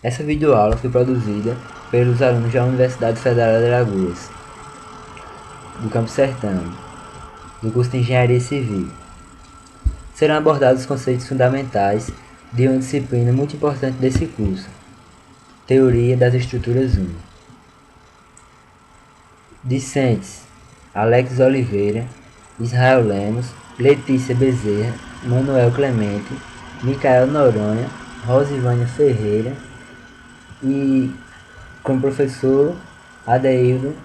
Essa videoaula foi produzida pelos alunos da Universidade Federal de Alagoas, do Campo Sertão, do curso de Engenharia Civil. Serão abordados os conceitos fundamentais de uma disciplina muito importante desse curso, Teoria das Estruturas 1. Discentes: Alex Oliveira, Israel Lemos, Letícia Bezerra, Manuel Clemente, Micael Noronha, Rosivânia Ferreira e com o professor Adeildo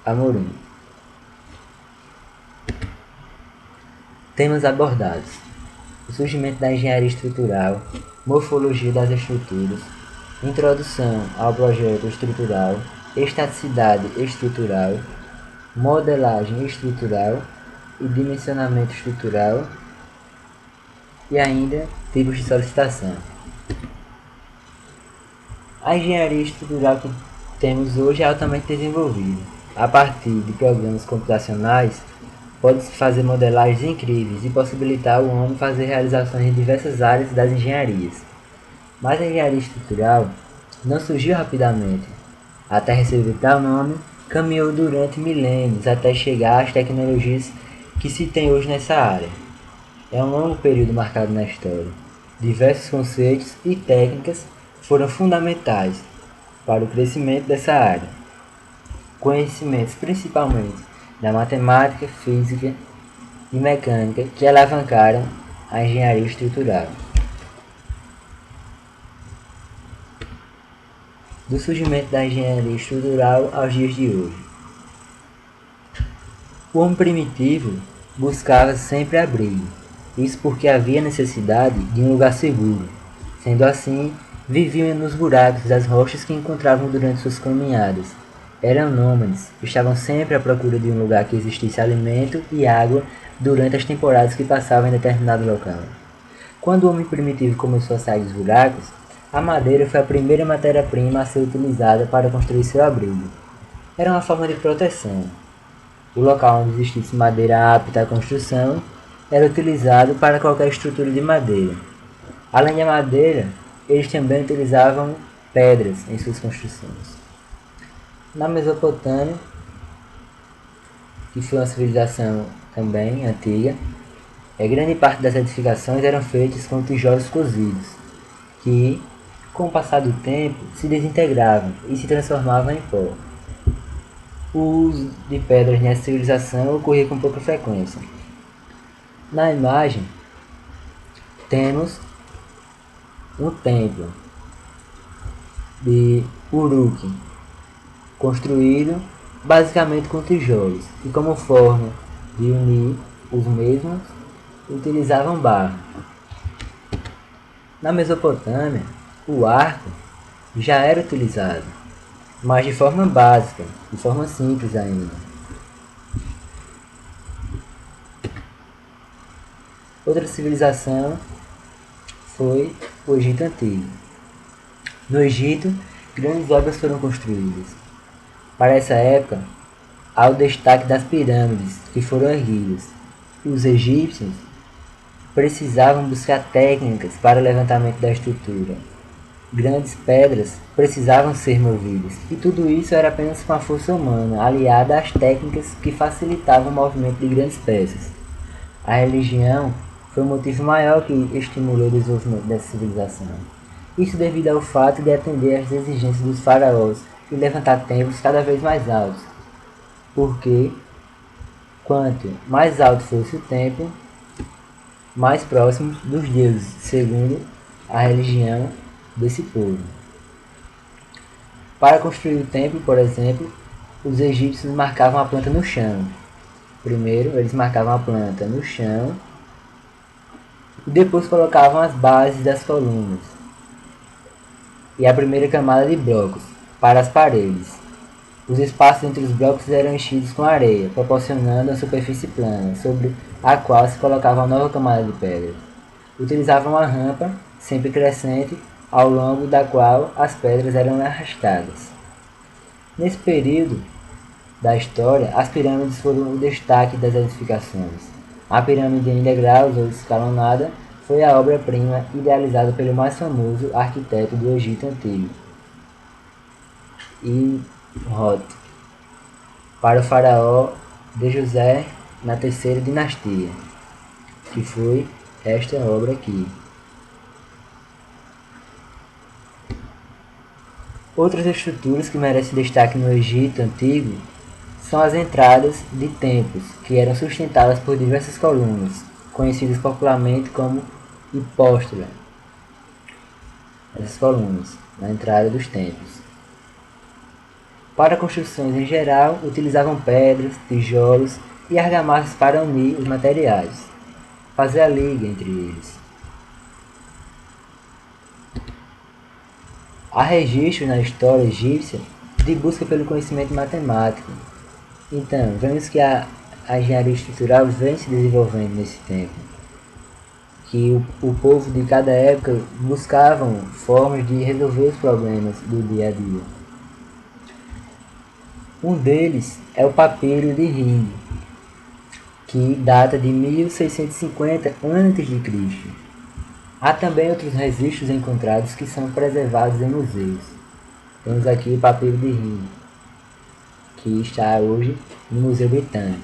Amorim. Temas abordados: o surgimento da engenharia estrutural, morfologia das estruturas, introdução ao projeto estrutural, estaticidade estrutural, modelagem estrutural e dimensionamento estrutural, e ainda tipos de solicitação. A engenharia estrutural que temos hoje é altamente desenvolvida. A partir de programas computacionais, pode-se fazer modelagens incríveis e possibilitar ao homem fazer realizações em diversas áreas das engenharias. Mas a engenharia estrutural não surgiu rapidamente. Até receber tal nome, caminhou durante milênios até chegar às tecnologias que se tem hoje nessa área. É um longo período marcado na história. Diversos conceitos e técnicas foram fundamentais para o crescimento dessa área. Conhecimentos principalmente da matemática, física e mecânica que alavancaram a engenharia estrutural. Do surgimento da engenharia estrutural aos dias de hoje. O homem primitivo buscava sempre abrigo, isso porque havia necessidade de um lugar seguro. Sendo assim, viviam nos buracos das rochas que encontravam durante suas caminhadas. Eram nômades, estavam sempre à procura de um lugar que existisse alimento e água durante as temporadas que passavam em determinado local. Quando o homem primitivo começou a sair dos buracos, a madeira foi a primeira matéria-prima a ser utilizada para construir seu abrigo. Era uma forma de proteção. O local onde existisse madeira apta à construção era utilizado para qualquer estrutura de madeira. Além da madeira, eles também utilizavam pedras em suas construções. Na Mesopotâmia, que foi uma civilização também antiga, grande parte das edificações eram feitas com tijolos cozidos, que, com o passar do tempo, se desintegravam e se transformavam em pó. O uso de pedras nessa civilização ocorria com pouca frequência. Na imagem, temos um templo de Uruk, construído basicamente com tijolos, e como forma de unir os mesmos, utilizavam barro. Na Mesopotâmia, o arco já era utilizado, mas de forma básica, de forma simples ainda. Outra civilização foi o Egito Antigo. No Egito, grandes obras foram construídas. Para essa época, há o destaque das pirâmides que foram erguidas. Os egípcios precisavam buscar técnicas para o levantamento da estrutura. Grandes pedras precisavam ser movidas, e tudo isso era apenas com a força humana, aliada às técnicas que facilitavam o movimento de grandes peças. A religião foi o motivo maior que estimulou o desenvolvimento dessa civilização. Isso devido ao fato de atender às exigências dos faraós e levantar templos cada vez mais altos, porque quanto mais alto fosse o templo, mais próximos dos deuses, segundo a religião desse povo. Para construir o templo, por exemplo, os egípcios marcavam a planta no chão. Primeiro, eles marcavam a planta no chão e depois colocavam as bases das colunas e a primeira camada de blocos para as paredes. Os espaços entre os blocos eram enchidos com areia, proporcionando uma superfície plana, sobre a qual se colocava uma nova camada de pedras. Utilizavam uma rampa, sempre crescente, ao longo da qual as pedras eram arrastadas. Nesse período da história, as pirâmides foram o destaque das edificações. A pirâmide em degraus ou escalonada foi a obra-prima idealizada pelo mais famoso arquiteto do Egito Antigo, Imhotep, para o faraó de José na terceira dinastia, que foi esta obra aqui. Outras estruturas que merecem destaque no Egito Antigo são as entradas de templos, que eram sustentadas por diversas colunas, conhecidas popularmente como hipóstola. Essas colunas, na entrada dos templos. Para construções em geral, utilizavam pedras, tijolos e argamassas para unir os materiais, fazer a liga entre eles. Há registros na história egípcia de busca pelo conhecimento matemático. Então, vemos que a engenharia estrutural vem se desenvolvendo nesse tempo. Que o povo de cada época buscavam formas de resolver os problemas do dia a dia. Um deles é o papiro de Ring, que data de 1650 a.C. Há também outros registros encontrados que são preservados em museus. Temos aqui o papiro de Ring, que está hoje no Museu Britânico.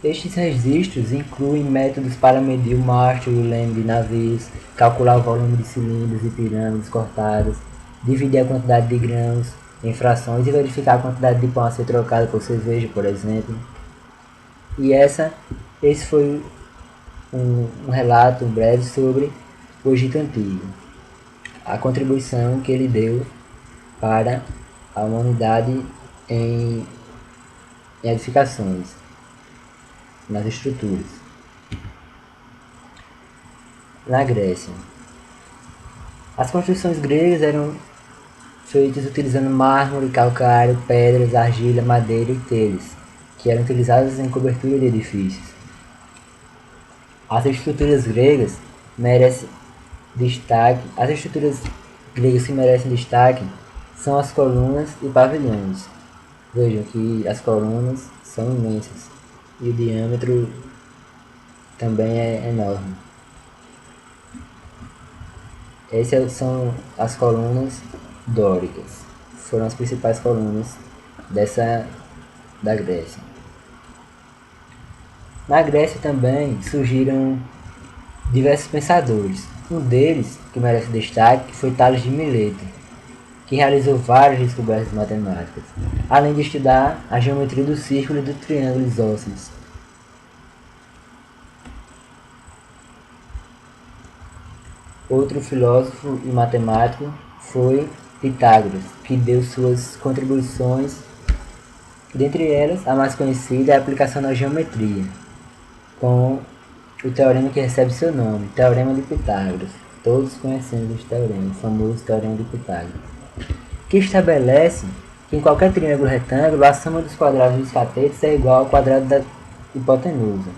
Estes registros incluem métodos para medir o mastro e o leme de navios, calcular o volume de cilindros e pirâmides cortadas, dividir a quantidade de grãos em frações e verificar a quantidade de pão a ser trocada por cerveja, por exemplo. E esse foi um relato breve sobre o Egito Antigo, a contribuição que ele deu para a humanidade em edificações, nas estruturas. Na Grécia, as construções gregas eram feitas utilizando mármore, calcário, pedras, argila, madeira e telhas, que eram utilizadas em cobertura de edifícios. As estruturas gregas merecem destaque. As estruturas gregas que merecem destaque são as colunas e pavilhões. Vejam que as colunas são imensas e o diâmetro também é enorme. Essas são as colunas dóricas. Foram as principais colunas da Grécia. Na Grécia também surgiram diversos pensadores. Um deles, que merece destaque, foi Tales de Mileto, que realizou várias descobertas matemáticas, além de estudar a geometria do círculo e do triângulo isósceles. Outro filósofo e matemático foi Pitágoras, que deu suas contribuições, dentre elas a mais conhecida é a aplicação da geometria, com o teorema que recebe seu nome, Teorema de Pitágoras. Todos conhecemos este teorema, o famoso Teorema de Pitágoras, que estabelece que em qualquer triângulo retângulo a soma dos quadrados dos catetos é igual ao quadrado da hipotenusa.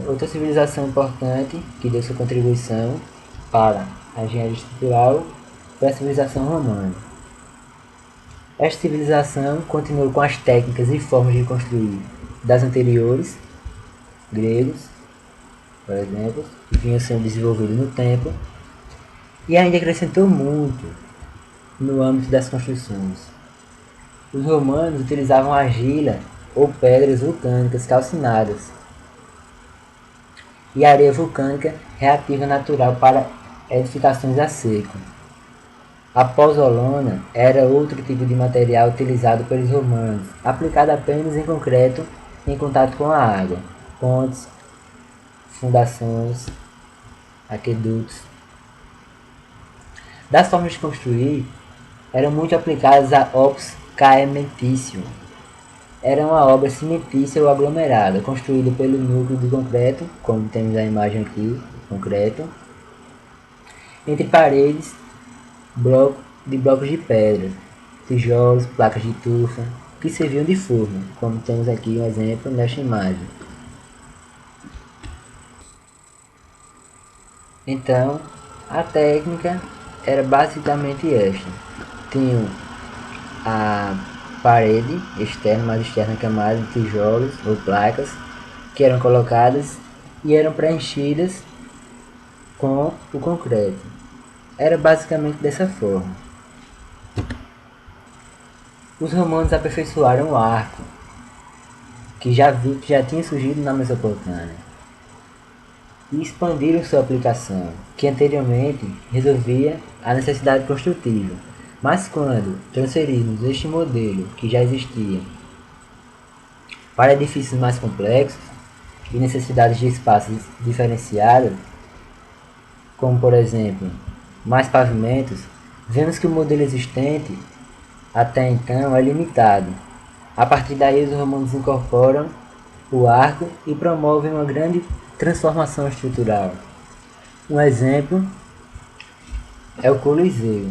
Outra civilização importante que deu sua contribuição para a engenharia estrutural foi a civilização romana. Esta civilização continuou com as técnicas e formas de construir das anteriores, gregos, por exemplo, que vinham sendo desenvolvidos no tempo, e ainda acrescentou muito no âmbito das construções. Os romanos utilizavam argila ou pedras vulcânicas calcinadas e areia vulcânica reativa natural para edificações a seco. A pozzolana era outro tipo de material utilizado pelos romanos, aplicado apenas em concreto em contato com a água, pontes, fundações, aquedutos. Das formas de construir, eram muito aplicadas a opus caementicium. Era uma obra cimentícia ou aglomerada, construída pelo núcleo de concreto, como temos a imagem aqui, concreto, entre paredes de blocos de pedra, tijolos, placas de tufa, que serviam de forno, como temos aqui um exemplo nesta imagem. Então, a técnica era basicamente esta. Tinham parede externa, mais externa, camada de tijolos ou placas que eram colocadas e eram preenchidas com o concreto. Era basicamente dessa forma. Os romanos aperfeiçoaram o arco, que já tinha surgido na Mesopotâmia, e expandiram sua aplicação, que anteriormente resolvia a necessidade construtiva. Mas quando transferimos este modelo, que já existia, para edifícios mais complexos e necessidades de espaços diferenciados, como por exemplo, mais pavimentos, vemos que o modelo existente até então é limitado. A partir daí, os romanos incorporam o arco e promovem uma grande transformação estrutural. Um exemplo é o Coliseu,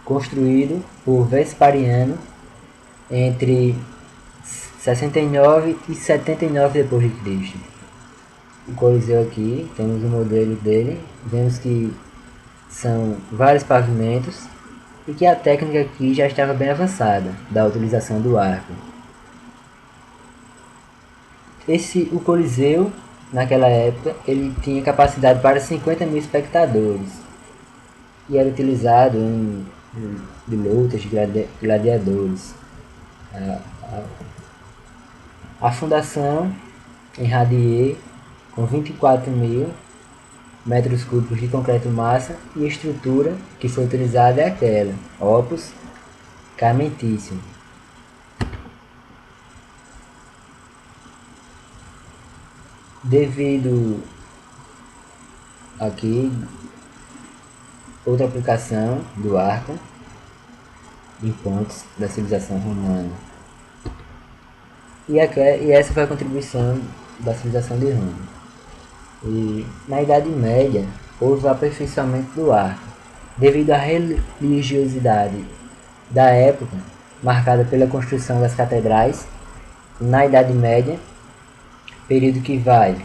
construído por Vespasiano entre 69 e 79 d.C. O Coliseu aqui, temos o modelo dele, vemos que são vários pavimentos e que a técnica aqui já estava bem avançada da utilização do arco. O Coliseu, naquela época, ele tinha capacidade para 50 mil espectadores e era utilizado de lutas de gladiadores. A fundação em Radier, com 24 mil metros cúbicos de concreto massa, e a estrutura que foi utilizada é aquela, opus caementíssimo. Devido aqui outra aplicação do arco em pontos da civilização romana, e essa foi a contribuição da civilização de Roma. E na Idade Média houve o aperfeiçoamento do arco, devido à religiosidade da época, marcada pela construção das catedrais. Na Idade Média, período que vai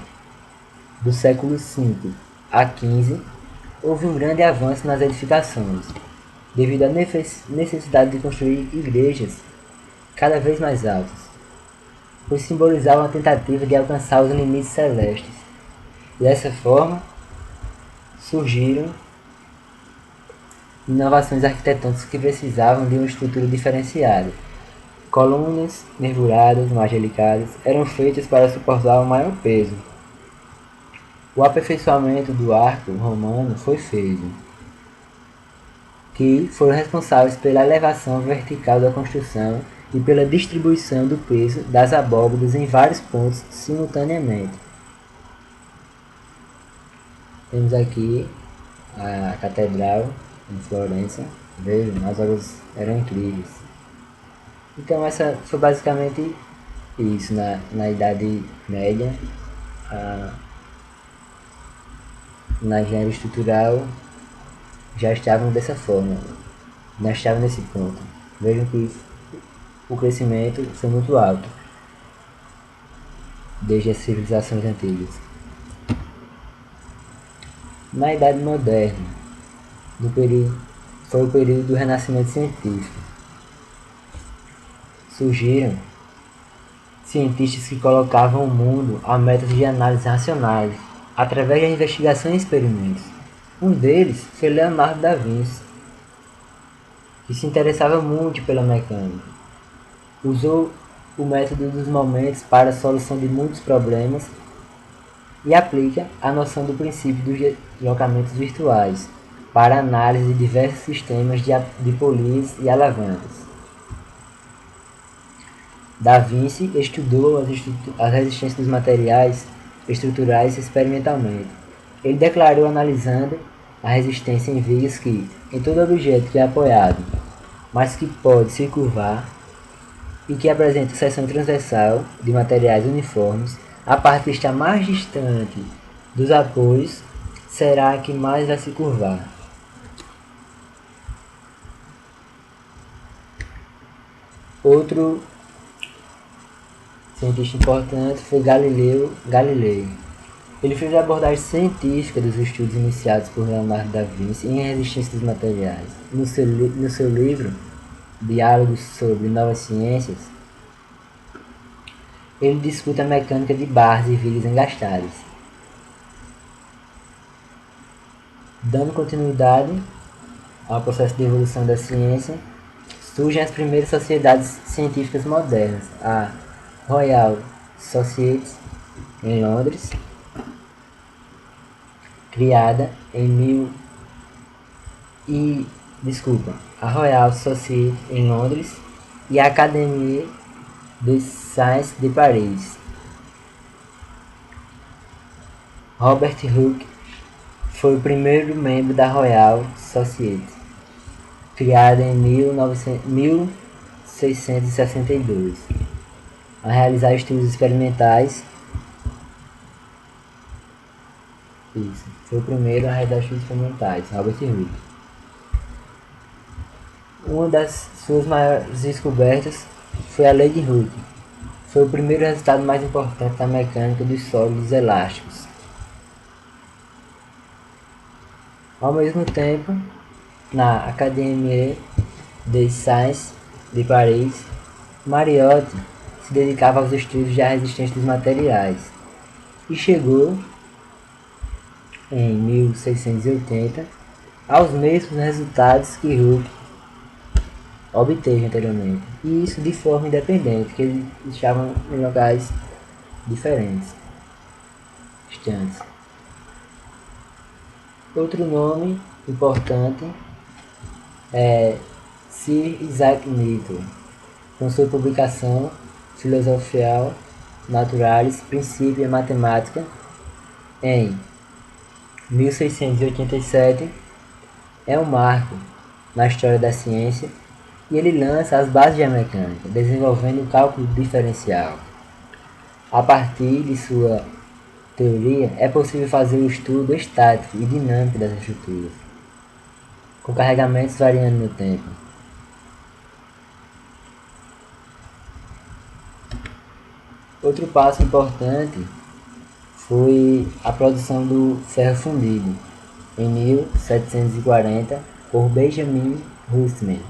do século V a XV, houve um grande avanço nas edificações, devido à necessidade de construir igrejas cada vez mais altas, pois simbolizavam a tentativa de alcançar os limites celestes. Dessa forma, surgiram inovações arquitetônicas que precisavam de uma estrutura diferenciada. Colunas nervuradas, mais delicadas, eram feitas para suportar um maior peso. O aperfeiçoamento do arco romano foi feito, que foram responsáveis pela elevação vertical da construção e pela distribuição do peso das abóbadas em vários pontos simultaneamente. Temos aqui a catedral em Florença. Vejam, as obras eram incríveis. Então essa foi basicamente isso na Idade Média. Na engenharia estrutural já estavam dessa forma, já estavam nesse ponto. Vejam que o crescimento foi muito alto desde as civilizações antigas. Na Idade Moderna, foi o período do Renascimento científico. Surgiram cientistas que colocavam o mundo a métodos de análise racionais, através da investigação e experimentos. Um deles foi Leonardo da Vinci, que se interessava muito pela mecânica. Usou o método dos momentos para a solução de muitos problemas e aplica a noção do princípio dos deslocamentos virtuais para a análise de diversos sistemas de polias e alavancas. Da Vinci estudou as resistências dos materiais estruturais experimentalmente. Ele declarou, analisando a resistência em vigas, que em todo objeto que é apoiado, mas que pode se curvar e que apresenta seção transversal de materiais uniformes, a parte que está mais distante dos apoios será a que mais vai se curvar. Outro cientista importante foi Galileu Galilei. Ele fez a abordagem científica dos estudos iniciados por Leonardo da Vinci em resistência dos materiais. No seu livro Diálogos sobre Novas Ciências, ele discute a mecânica de barras e vigas engastadas. Dando continuidade ao processo de evolução da ciência, surgem as primeiras sociedades científicas modernas, a Royal Society, em Londres, criada em a Royal Society em Londres e a Académie des Sciences de Paris. Robert Hooke foi o primeiro membro da Royal Society, criada em 1662, a realizar estudos experimentais. Isso, foi o primeiro a realizar estudos experimentais, Robert Hooke. Uma das suas maiores descobertas foi a lei de Hooke. Foi o primeiro resultado mais importante da mecânica dos sólidos elásticos. Ao mesmo tempo, na Académie des Sciences de Paris, Mariotte se dedicava aos estudos da resistência dos materiais e chegou, em 1680, aos mesmos resultados que Hooke obteve anteriormente, e isso de forma independente, que eles estavam em locais diferentes, distantes. Outro nome importante é Sir Isaac Newton, com sua publicação Philosophiae Naturalis Principia Mathematica em 1687, é um marco na história da ciência e ele lança as bases da mecânica, desenvolvendo o cálculo diferencial. A partir de sua teoria, é possível fazer o estudo estático e dinâmico das estruturas, com carregamentos variando no tempo. Outro passo importante foi a produção do ferro fundido, em 1740, por Benjamin Russell,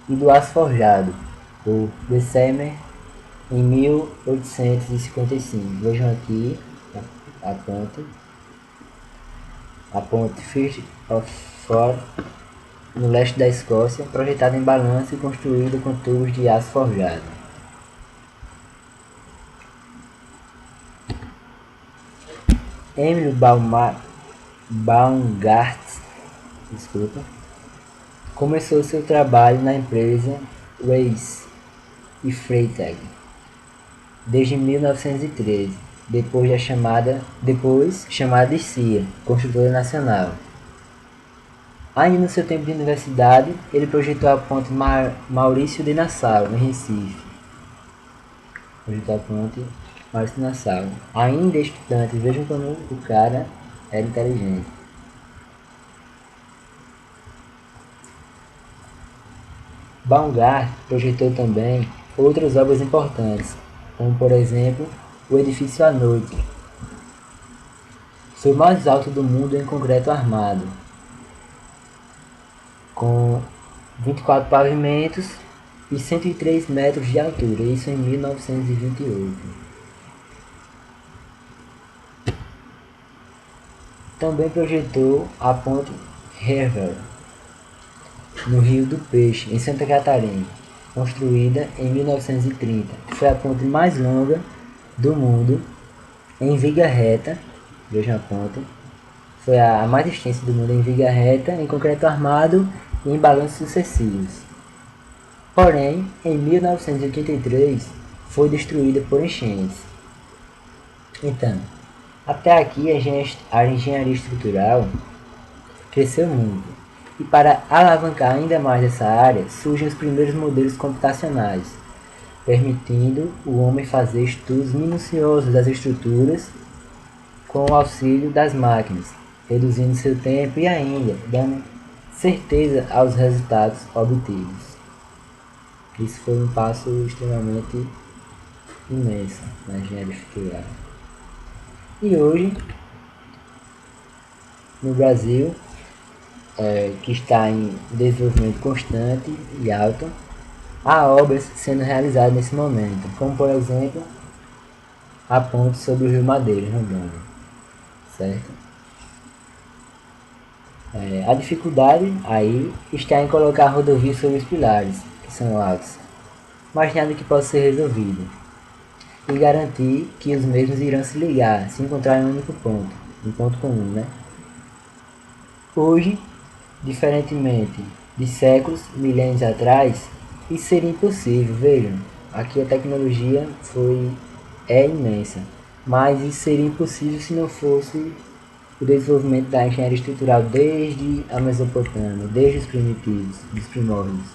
e do aço forjado, por Bessemer, em 1855. Vejam aqui a ponte Firth of Forth, no leste da Escócia, projetada em balanço e construída com tubos de aço forjado. Emil Baumgart começou seu trabalho na empresa Reis e Freytag desde 1913, depois chamada de CIA, construtora nacional. Ainda no seu tempo de universidade, ele projetou a ponte Maurício de Nassau, em Recife. Ainda estudante, vejam como o cara era inteligente. Baumgart projetou também outras obras importantes, como por exemplo o edifício à noite. Foi o mais alto do mundo em concreto armado, com 24 pavimentos e 103 metros de altura, isso em 1928. Também projetou a ponte Hoover, no Rio do Peixe, em Santa Catarina, construída em 1930. Foi a ponte mais longa do mundo em viga reta. Vejam a ponte. Foi a mais extensa do mundo em viga reta, em concreto armado e em balanços sucessivos. Porém, em 1983, foi destruída por enchentes. Então, até aqui a engenharia estrutural cresceu muito. E para alavancar ainda mais essa área, surgem os primeiros modelos computacionais, permitindo o homem fazer estudos minuciosos das estruturas com o auxílio das máquinas, reduzindo seu tempo e ainda dando certeza aos resultados obtidos. Isso foi um passo extremamente imenso na engenharia estrutural. E hoje, no Brasil, que está em desenvolvimento constante e alto, há obras sendo realizadas nesse momento, como por exemplo a ponte sobre o Rio Madeira, em Rondônia, certo? A dificuldade aí está em colocar a rodovia sobre os pilares, que são altos, mas nada que possa ser resolvido, e garantir que os mesmos irão se ligar, se encontrar em um único ponto, um ponto comum, né? Hoje, diferentemente de séculos, milênios atrás, isso seria impossível, vejam. Aqui a tecnologia é imensa, mas isso seria impossível se não fosse o desenvolvimento da engenharia estrutural desde a Mesopotâmia, desde os primitivos, dos primórdios.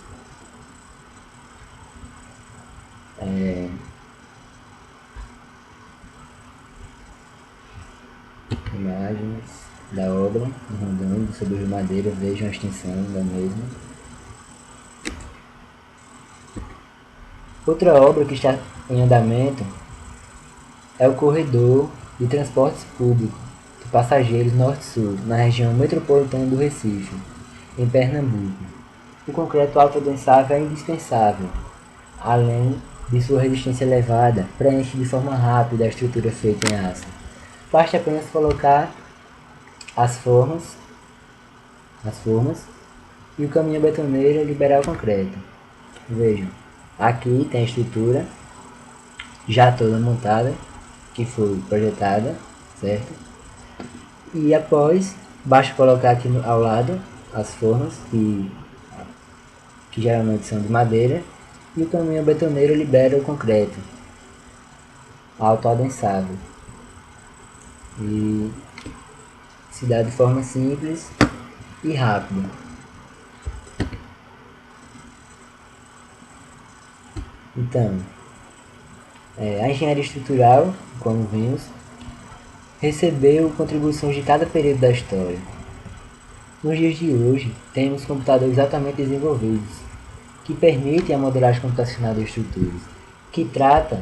Imagens da obra rondando sobre o Rio Madeira, vejam a extensão da mesma. Outra obra que está em andamento é o corredor de transportes públicos de passageiros norte-sul, na região metropolitana do Recife, em Pernambuco. O concreto autodensável é indispensável, além de sua resistência elevada, preenche de forma rápida a estrutura feita em aço. Basta apenas colocar as formas, as formas e o caminhão betoneiro liberar o concreto. Vejam, aqui tem a estrutura já toda montada, que foi projetada, certo? E após, basta colocar aqui ao lado as formas, que geralmente são de madeira, e o caminhão betoneiro libera o concreto autoadensável. E se dá de forma simples e rápida. Então, a engenharia estrutural, como vimos, recebeu contribuições de cada período da história. Nos dias de hoje, temos computadores altamente desenvolvidos, que permitem a modelagem computacional das estruturas, que trata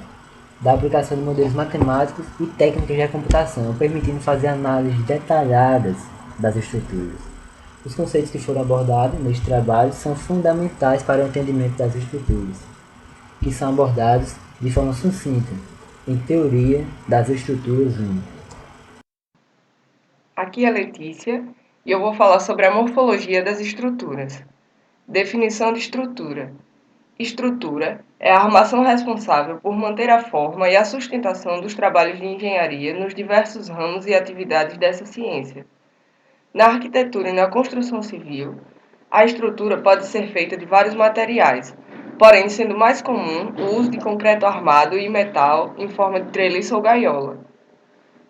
da aplicação de modelos matemáticos e técnicas da computação, permitindo fazer análises detalhadas das estruturas. Os conceitos que foram abordados neste trabalho são fundamentais para o entendimento das estruturas, que são abordados de forma sucinta em Teoria das Estruturas 1. Aqui é a Letícia e eu vou falar sobre a morfologia das estruturas. Definição de estrutura. Estrutura é a armação responsável por manter a forma e a sustentação dos trabalhos de engenharia nos diversos ramos e atividades dessa ciência. Na arquitetura e na construção civil, a estrutura pode ser feita de vários materiais, porém sendo mais comum o uso de concreto armado e metal em forma de treliço ou gaiola.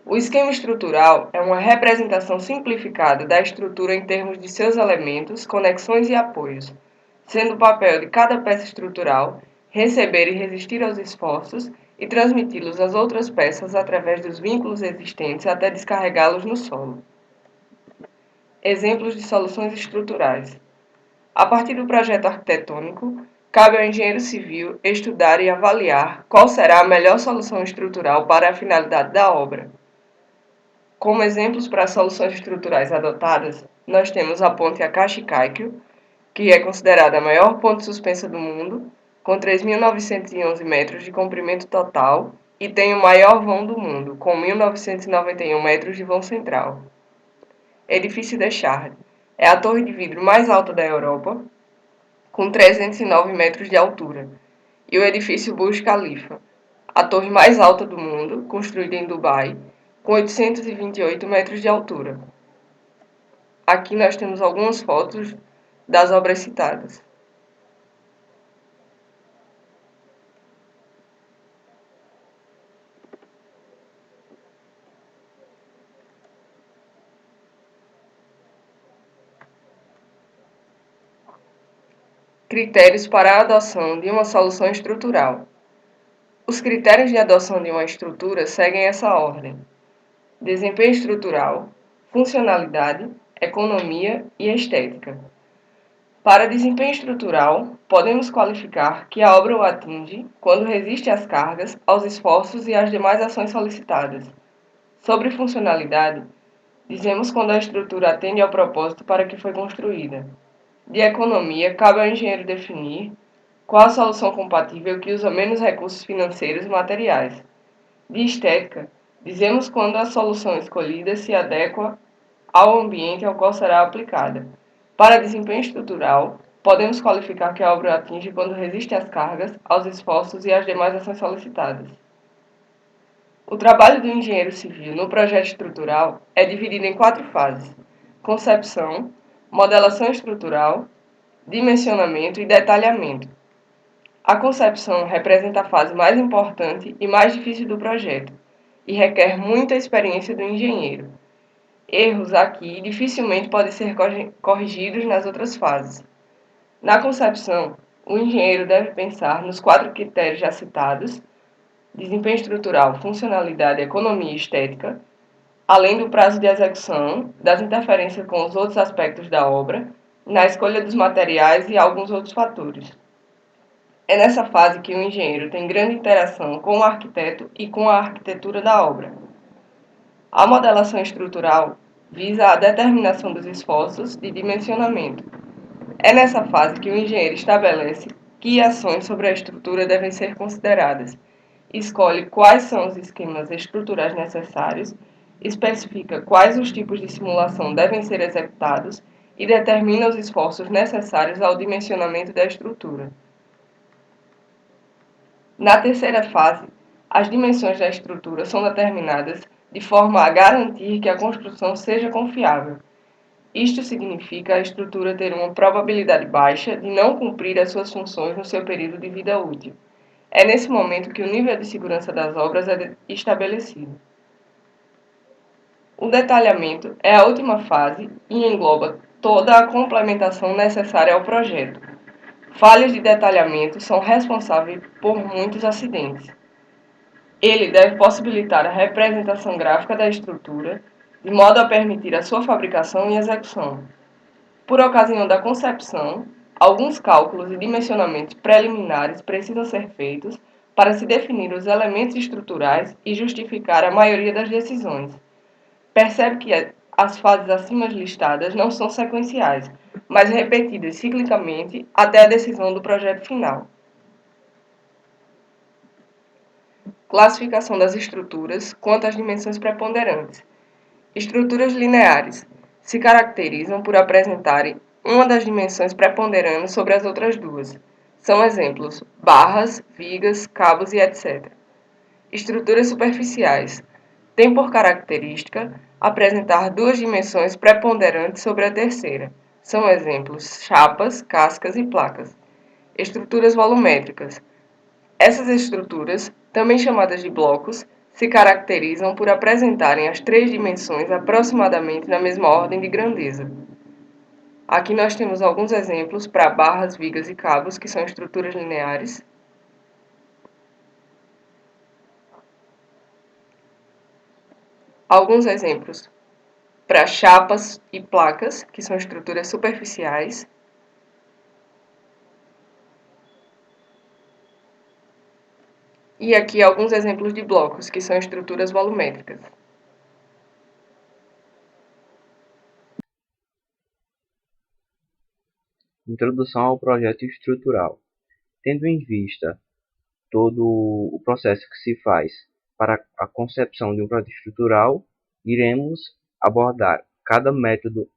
O esquema estrutural é uma representação simplificada da estrutura em termos de seus elementos, conexões e apoios, sendo o papel de cada peça estrutural receber e resistir aos esforços e transmiti-los às outras peças através dos vínculos existentes até descarregá-los no solo. Exemplos de soluções estruturais. A partir do projeto arquitetônico, cabe ao engenheiro civil estudar e avaliar qual será a melhor solução estrutural para a finalidade da obra. Como exemplos para soluções estruturais adotadas, nós temos a ponte Akashi-Kaikyo, que é considerada a maior ponte suspensa do mundo, com 3.911 metros de comprimento total e tem o maior vão do mundo, com 1.991 metros de vão central. Edifício Deschardes é a torre de vidro mais alta da Europa, com 309 metros de altura, e o edifício Burj Khalifa, a torre mais alta do mundo, construída em Dubai, com 828 metros de altura. Aqui nós temos algumas fotos das obras citadas. Critérios para a adoção de uma solução estrutural. Os critérios de adoção de uma estrutura seguem essa ordem: desempenho estrutural, funcionalidade, economia e estética. Para desempenho estrutural, podemos qualificar que a obra o atinge quando resiste às cargas, aos esforços e às demais ações solicitadas. Sobre funcionalidade, dizemos quando a estrutura atende ao propósito para que foi construída. De economia, cabe ao engenheiro definir Qual a solução compatível que usa menos recursos financeiros e materiais? De estética, dizemos quando a solução escolhida se adequa ao ambiente ao qual será aplicada. Para desempenho estrutural, podemos qualificar que a obra atinge quando resiste às cargas, aos esforços e às demais ações solicitadas. O trabalho do engenheiro civil no projeto estrutural é dividido em 4 fases: concepção, modelação estrutural, dimensionamento e detalhamento. A concepção representa a fase mais importante e mais difícil do projeto e requer muita experiência do engenheiro. Erros aqui dificilmente podem ser corrigidos nas outras fases. Na concepção, o engenheiro deve pensar nos 4 critérios já citados: desempenho estrutural, funcionalidade, economia e estética, além do prazo de execução, das interferências com os outros aspectos da obra, na escolha dos materiais e alguns outros fatores. É nessa fase que o engenheiro tem grande interação com o arquiteto e com a arquitetura da obra. A modelação estrutural visa a determinação dos esforços de dimensionamento. É nessa fase que o engenheiro estabelece que ações sobre a estrutura devem ser consideradas, escolhe quais são os esquemas estruturais necessários, especifica quais os tipos de simulação devem ser executados e determina os esforços necessários ao dimensionamento da estrutura. Na terceira fase, as dimensões da estrutura são determinadas de forma a garantir que a construção seja confiável. Isto significa a estrutura ter uma probabilidade baixa de não cumprir as suas funções no seu período de vida útil. É nesse momento que o nível de segurança das obras é estabelecido. O detalhamento é a última fase e engloba toda a complementação necessária ao projeto. Falhas de detalhamento são responsáveis por muitos acidentes. Ele deve possibilitar a representação gráfica da estrutura, de modo a permitir a sua fabricação e execução. Por ocasião da concepção, alguns cálculos e dimensionamentos preliminares precisam ser feitos para se definir os elementos estruturais e justificar a maioria das decisões. Percebe que as fases acima listadas não são sequenciais, mas repetidas ciclicamente até a decisão do projeto final. Classificação das estruturas quanto às dimensões preponderantes. Estruturas lineares se caracterizam por apresentarem uma das dimensões preponderando sobre as outras duas. São exemplos: barras, vigas, cabos e etc. Estruturas superficiais têm por característica apresentar duas dimensões preponderantes sobre a terceira. São exemplos: chapas, cascas e placas. Estruturas volumétricas. Essas estruturas, também chamadas de blocos, se caracterizam por apresentarem as 3 dimensões aproximadamente na mesma ordem de grandeza. Aqui nós temos alguns exemplos para barras, vigas e cabos, que são estruturas lineares. Alguns exemplos para chapas e placas, que são estruturas superficiais. E aqui alguns exemplos de blocos, que são estruturas volumétricas. Introdução ao projeto estrutural. Tendo em vista todo o processo que se faz para a concepção de um projeto estrutural, iremos abordar cada método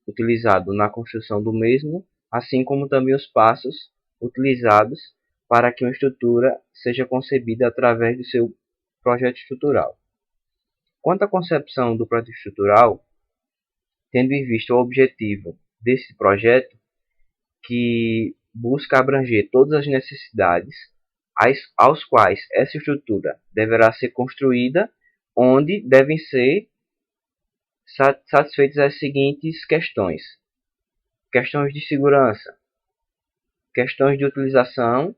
utilizado na construção do mesmo, assim como também os passos utilizados para que uma estrutura seja concebida através do seu projeto estrutural. Quanto à concepção do projeto estrutural, tendo em vista o objetivo desse projeto, que busca abranger todas as necessidades aos quais essa estrutura deverá ser construída, onde devem ser satisfeitas as seguintes questões: questões de segurança, questões de utilização,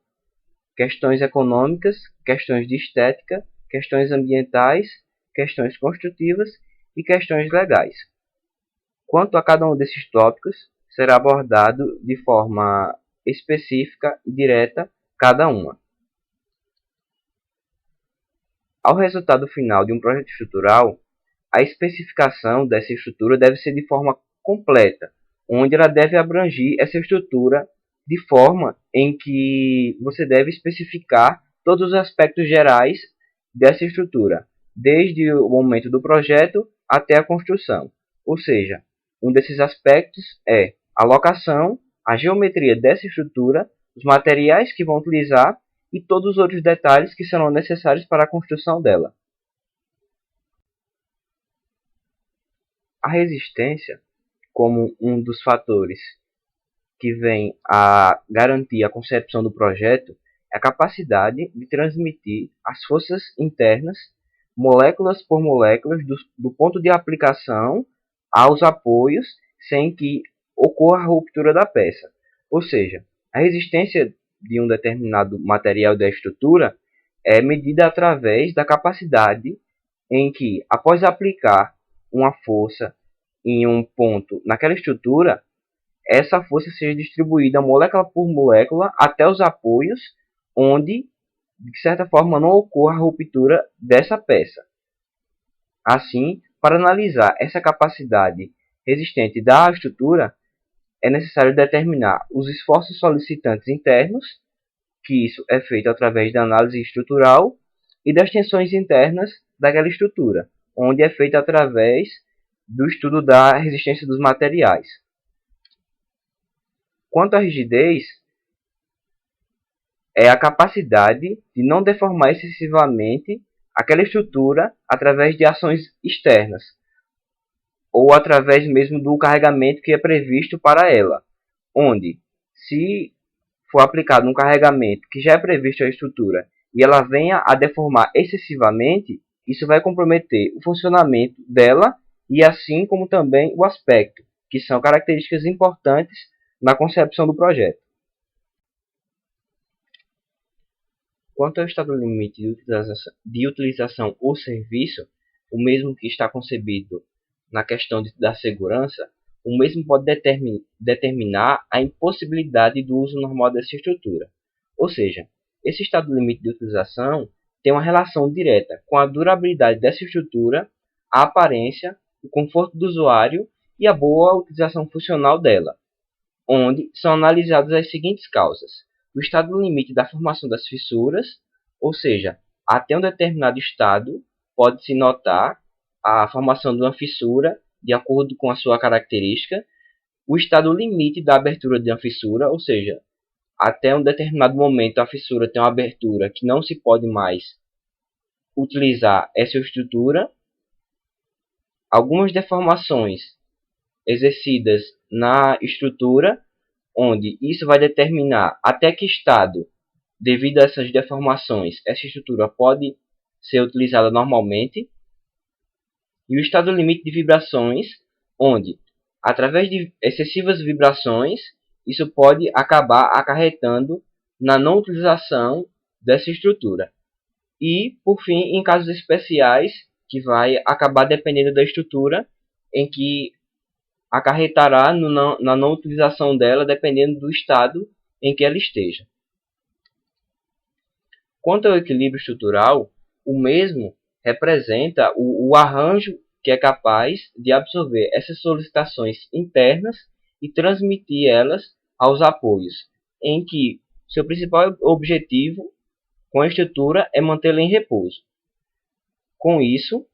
questões econômicas, questões de estética, questões ambientais, questões construtivas e questões legais. Quanto a cada um desses tópicos, será abordado de forma específica e direta cada uma. Ao resultado final de um projeto estrutural, a especificação dessa estrutura deve ser de forma completa, onde ela deve abranger essa estrutura de forma em que você deve especificar todos os aspectos gerais dessa estrutura, desde o momento do projeto até a construção. Ou seja, um desses aspectos é a locação, a geometria dessa estrutura, os materiais que vão utilizar e todos os outros detalhes que serão necessários para a construção dela. A resistência, como um dos fatores que vem a garantir a concepção do projeto, é a capacidade de transmitir as forças internas, moléculas por moléculas, do ponto de aplicação aos apoios, sem que ocorra a ruptura da peça. Ou seja, a resistência de um determinado material da estrutura é medida através da capacidade em que, após aplicar uma força em um ponto naquela estrutura, essa força seja distribuída molécula por molécula até os apoios, onde, de certa forma, não ocorra a ruptura dessa peça. Assim, para analisar essa capacidade resistente da estrutura, é necessário determinar os esforços solicitantes internos, que isso é feito através da análise estrutural, e das tensões internas daquela estrutura, onde é feito através do estudo da resistência dos materiais. Quanto à rigidez, é a capacidade de não deformar excessivamente aquela estrutura através de ações externas, ou através mesmo do carregamento que é previsto para ela, onde, se for aplicado um carregamento que já é previsto à estrutura e ela venha a deformar excessivamente, isso vai comprometer o funcionamento dela e assim como também o aspecto, que são características importantes na concepção do projeto. Quanto ao estado limite de utilização ou serviço, o mesmo que está concebido na questão da segurança, o mesmo pode determinar a impossibilidade do uso normal dessa estrutura. Ou seja, esse estado limite de utilização tem uma relação direta com a durabilidade dessa estrutura, a aparência, o conforto do usuário e a boa utilização funcional dela, onde são analisadas as seguintes causas: o estado limite da formação das fissuras, ou seja, até um determinado estado pode-se notar a formação de uma fissura de acordo com a sua característica, o estado limite da abertura de uma fissura, ou seja, até um determinado momento a fissura tem uma abertura que não se pode mais utilizar essa estrutura, algumas deformações exercidas na estrutura, onde isso vai determinar até que estado, devido a essas deformações, essa estrutura pode ser utilizada normalmente, e o estado limite de vibrações, onde, através de excessivas vibrações, isso pode acabar acarretando na não utilização dessa estrutura. E, por fim, em casos especiais, que vai acabar dependendo da estrutura, em que acarretará na não utilização dela, dependendo do estado em que ela esteja. Quanto ao equilíbrio estrutural, o mesmo representa o arranjo que é capaz de absorver essas solicitações internas e transmitir elas aos apoios, em que seu principal objetivo com a estrutura é mantê-la em repouso. Com isso,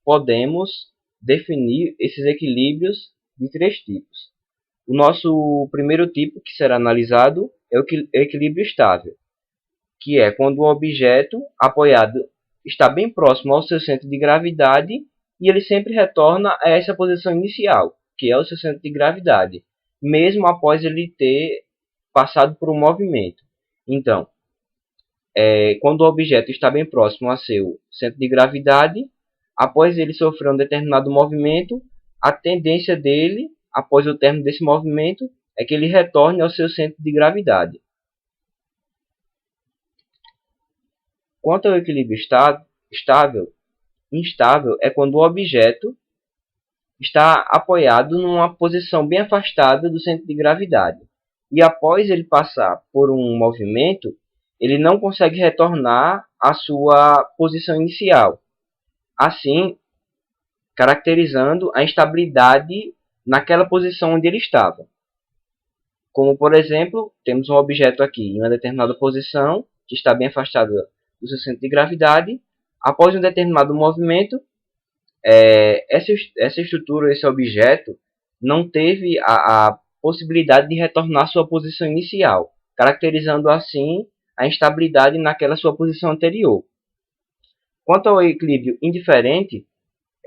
podemos definir esses equilíbrios de três tipos. O nosso primeiro tipo que será analisado é o equilíbrio estável, que é quando o objeto apoiado está bem próximo ao seu centro de gravidade e ele sempre retorna a essa posição inicial, que é o seu centro de gravidade, mesmo após ele ter passado por um movimento. Então, quando o objeto está bem próximo a seu centro de gravidade, após ele sofrer um determinado movimento, a tendência dele, após o término desse movimento, é que ele retorne ao seu centro de gravidade. Quanto ao equilíbrio instável é quando o objeto está apoiado numa posição bem afastada do centro de gravidade. E após ele passar por um movimento, ele não consegue retornar à sua posição inicial. Assim, caracterizando a instabilidade naquela posição onde ele estava. Como, por exemplo, temos um objeto aqui em uma determinada posição, que está bem afastado do seu centro de gravidade. Após um determinado movimento, essa estrutura, esse objeto, não teve a possibilidade de retornar à sua posição inicial, caracterizando assim a instabilidade naquela sua posição anterior. Quanto ao equilíbrio indiferente,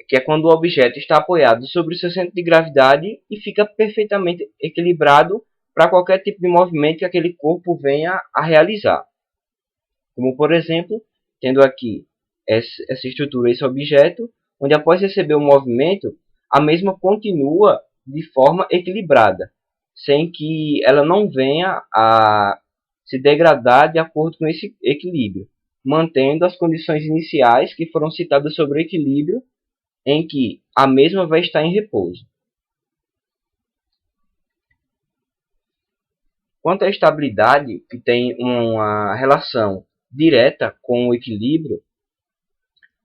que é quando o objeto está apoiado sobre o seu centro de gravidade e fica perfeitamente equilibrado para qualquer tipo de movimento que aquele corpo venha a realizar. Como, por exemplo, tendo aqui essa estrutura, esse objeto, onde após receber o movimento, a mesma continua de forma equilibrada, sem que ela não venha a se degradar de acordo com esse equilíbrio, mantendo as condições iniciais que foram citadas sobre o equilíbrio, em que a mesma vai estar em repouso. Quanto à estabilidade, que tem uma relação direta com o equilíbrio,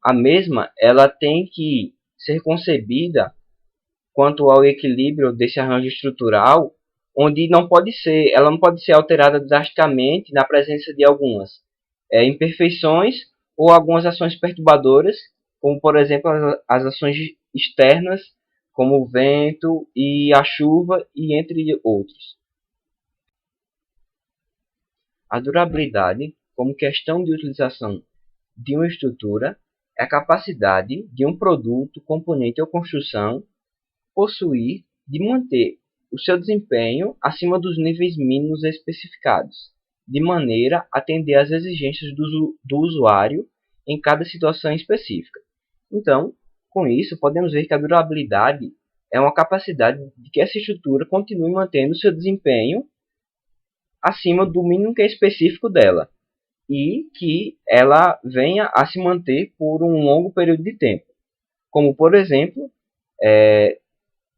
a mesma ela tem que ser concebida quanto ao equilíbrio desse arranjo estrutural, onde ela não pode ser alterada drasticamente na presença de algumas imperfeições ou algumas ações perturbadoras, como por exemplo as ações externas, como o vento e a chuva, e entre outros. A durabilidade, como questão de utilização de uma estrutura, é a capacidade de um produto, componente ou construção possuir de manter o seu desempenho acima dos níveis mínimos especificados, de maneira a atender às exigências do usuário em cada situação específica. Então, com isso, podemos ver que a durabilidade é uma capacidade de que essa estrutura continue mantendo o seu desempenho acima do mínimo que é específico dela, e que ela venha a se manter por um longo período de tempo. Como, por exemplo,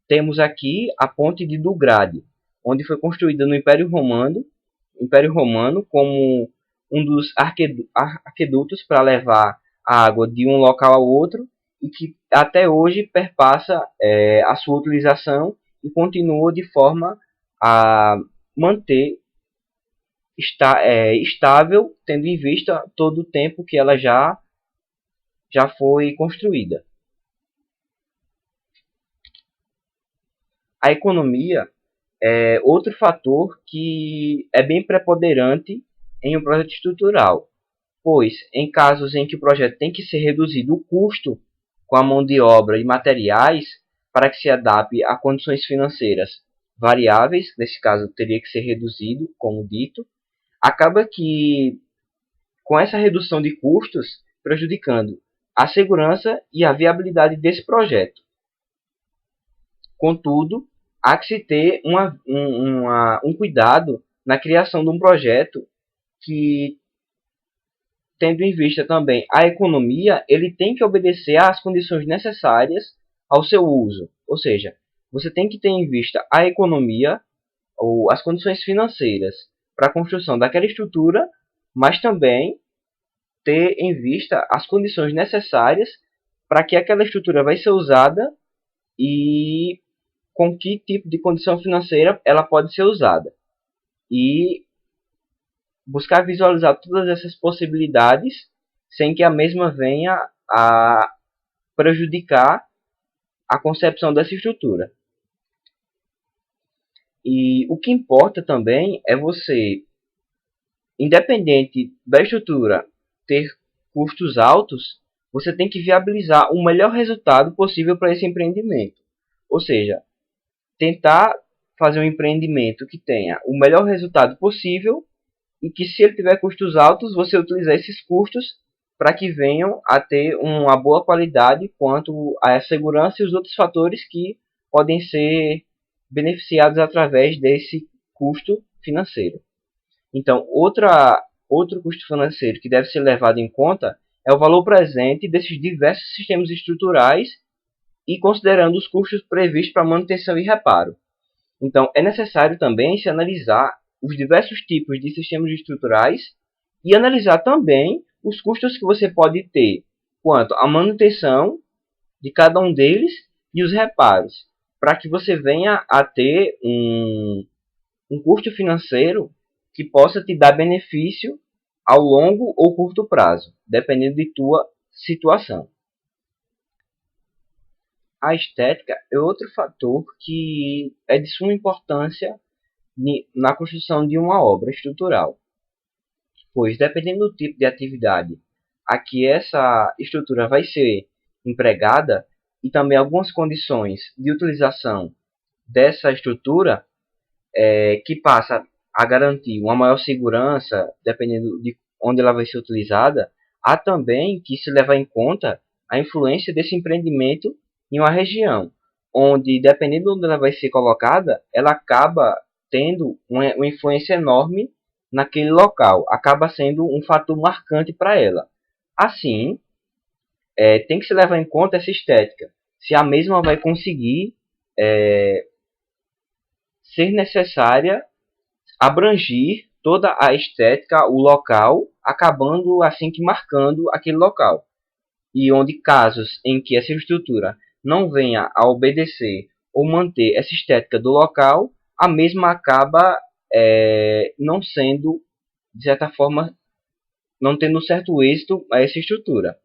temos aqui a ponte de Dograde, onde foi construída no Império Romano como um dos aquedutos para levar a água de um local ao outro, e que até hoje perpassa a sua utilização e continua de forma a manter estável, tendo em vista todo o tempo que ela já foi construída. A economia é outro fator que é bem preponderante em um projeto estrutural, pois em casos em que o projeto tem que ser reduzido o custo com a mão de obra e materiais para que se adapte a condições financeiras variáveis, nesse caso teria que ser reduzido, como dito, acaba que com essa redução de custos prejudicando a segurança e a viabilidade desse projeto. Contudo, há que se ter um cuidado na criação de um projeto que, tendo em vista também a economia, ele tem que obedecer às condições necessárias ao seu uso. Ou seja, você tem que ter em vista a economia ou as condições financeiras para a construção daquela estrutura, mas também ter em vista as condições necessárias para que aquela estrutura vai ser usada e com que tipo de condição financeira ela pode ser usada. E buscar visualizar todas essas possibilidades sem que a mesma venha a prejudicar a concepção dessa estrutura. E o que importa também é você, independente da estrutura ter custos altos, você tem que viabilizar o melhor resultado possível para esse empreendimento. Ou seja, tentar fazer um empreendimento que tenha o melhor resultado possível e que, se ele tiver custos altos, você utilizar esses custos para que venham a ter uma boa qualidade quanto à segurança e os outros fatores que podem ser beneficiados através desse custo financeiro. Então, outro custo financeiro que deve ser levado em conta é o valor presente desses diversos sistemas estruturais e considerando os custos previstos para manutenção e reparo. Então, é necessário também se analisar os diversos tipos de sistemas estruturais e analisar também os custos que você pode ter quanto à manutenção de cada um deles e os reparos, para que você venha a ter um custo financeiro que possa te dar benefício ao longo ou curto prazo, dependendo de tua situação. A estética é outro fator que é de suma importância na construção de uma obra estrutural, pois dependendo do tipo de atividade a que essa estrutura vai ser empregada e também algumas condições de utilização dessa estrutura que passa a garantir uma maior segurança, dependendo de onde ela vai ser utilizada, há também que se levar em conta a influência desse empreendimento em uma região, onde, dependendo de onde ela vai ser colocada, ela acaba tendo uma influência enorme naquele local, acaba sendo um fator marcante para ela. Assim, tem que se levar em conta essa estética, se a mesma vai conseguir ser necessária abrangir toda a estética, o local, acabando assim que marcando aquele local. E onde casos em que essa estrutura não venha a obedecer ou manter essa estética do local, a mesma acaba não sendo, de certa forma, não tendo certo êxito a essa estrutura.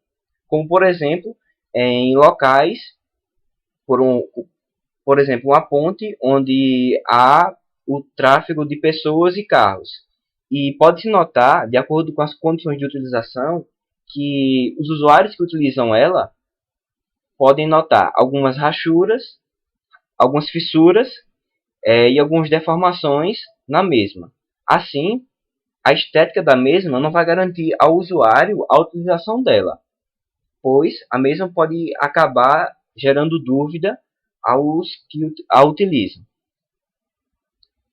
Como, por exemplo, em locais, por exemplo, uma ponte onde há o tráfego de pessoas e carros. E pode-se notar, de acordo com as condições de utilização, que os usuários que utilizam ela podem notar algumas rachuras, algumas fissuras e algumas deformações na mesma. Assim, a estética da mesma não vai garantir ao usuário a utilização dela, pois a mesma pode acabar gerando dúvida aos que a utilizam.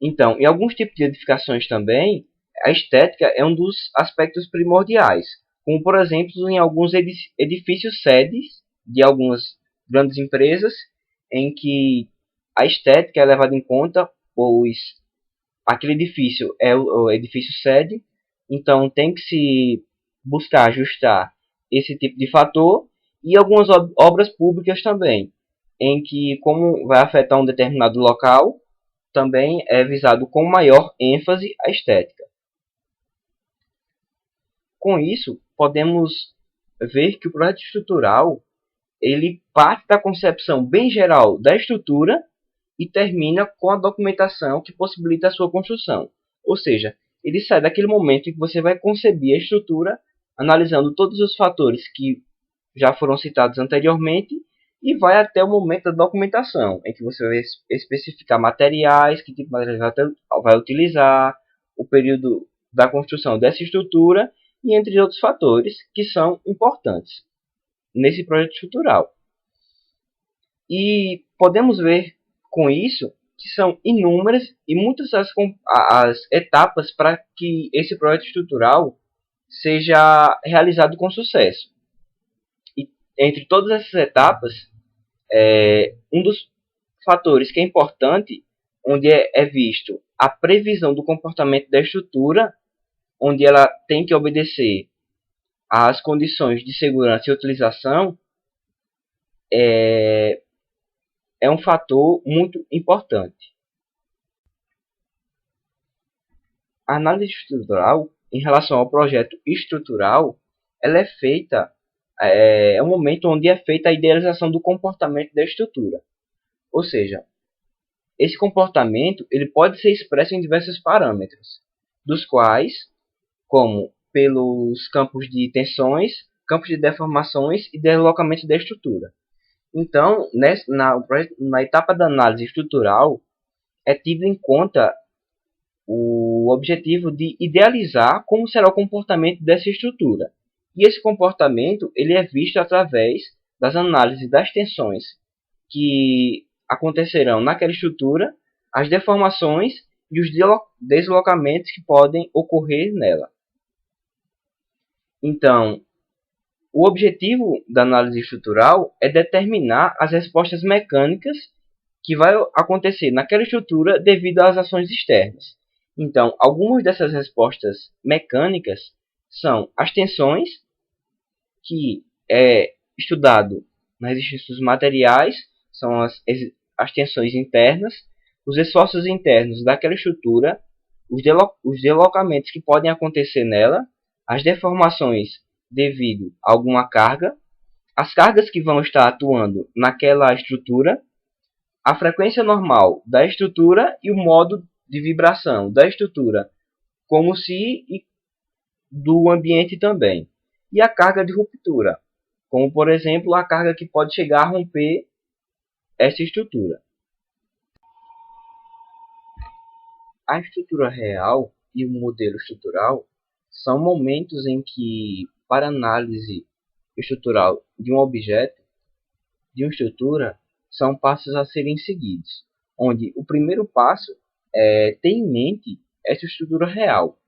Então, em alguns tipos de edificações também, a estética é um dos aspectos primordiais, como por exemplo em alguns edifícios sedes de algumas grandes empresas, em que a estética é levada em conta, pois aquele edifício é o edifício sede, então tem que se buscar ajustar esse tipo de fator, e algumas obras públicas também, em que, como vai afetar um determinado local, também é visado com maior ênfase a estética. Com isso, podemos ver que o projeto estrutural ele parte da concepção bem geral da estrutura e termina com a documentação que possibilita a sua construção. Ou seja, ele sai daquele momento em que você vai conceber a estrutura, analisando todos os fatores que já foram citados anteriormente, e vai até o momento da documentação, em que você vai especificar materiais, que tipo de materiais vai utilizar, o período da construção dessa estrutura, e entre outros fatores que são importantes nesse projeto estrutural. E podemos ver com isso que são inúmeras e muitas as etapas para que esse projeto estrutural seja realizado com sucesso. E entre todas essas etapas, um dos fatores que é importante, onde é visto a previsão do comportamento da estrutura, onde ela tem que obedecer às condições de segurança e utilização, é um fator muito importante. A análise estrutural, em relação ao projeto estrutural, ela é feita, é um momento onde é feita a idealização do comportamento da estrutura. Ou seja, esse comportamento ele pode ser expresso em diversos parâmetros, dos quais, como pelos campos de tensões, campos de deformações e deslocamento da estrutura. Então, na etapa da análise estrutural, é tido em conta o objetivo de idealizar como será o comportamento dessa estrutura. E esse comportamento ele é visto através das análises das tensões que acontecerão naquela estrutura, as deformações e os deslocamentos que podem ocorrer nela. Então, o objetivo da análise estrutural é determinar as respostas mecânicas que vai acontecer naquela estrutura devido às ações externas. Então, algumas dessas respostas mecânicas são as tensões, que é estudado nas resistências dos materiais, são as tensões internas, os esforços internos daquela estrutura, os deslocamentos que podem acontecer nela, as deformações devido a alguma carga, as cargas que vão estar atuando naquela estrutura, a frequência normal da estrutura e o modo de vibração da estrutura, como se e do ambiente também. E a carga de ruptura, como por exemplo a carga que pode chegar a romper essa estrutura. A estrutura real e o modelo estrutural são momentos em que, para análise estrutural de um objeto, de uma estrutura, são passos a serem seguidos, onde o primeiro passo é ter em mente essa estrutura real,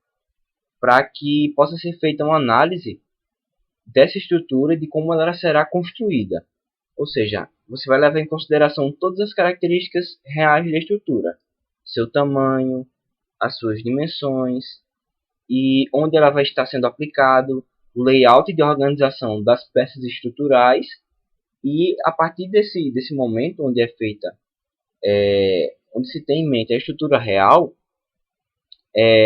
para que possa ser feita uma análise dessa estrutura e de como ela será construída. Ou seja, você vai levar em consideração todas as características reais da estrutura, seu tamanho, as suas dimensões e onde ela vai estar sendo aplicado, o layout de organização das peças estruturais, e a partir desse momento onde é feita, onde se tem em mente a estrutura real,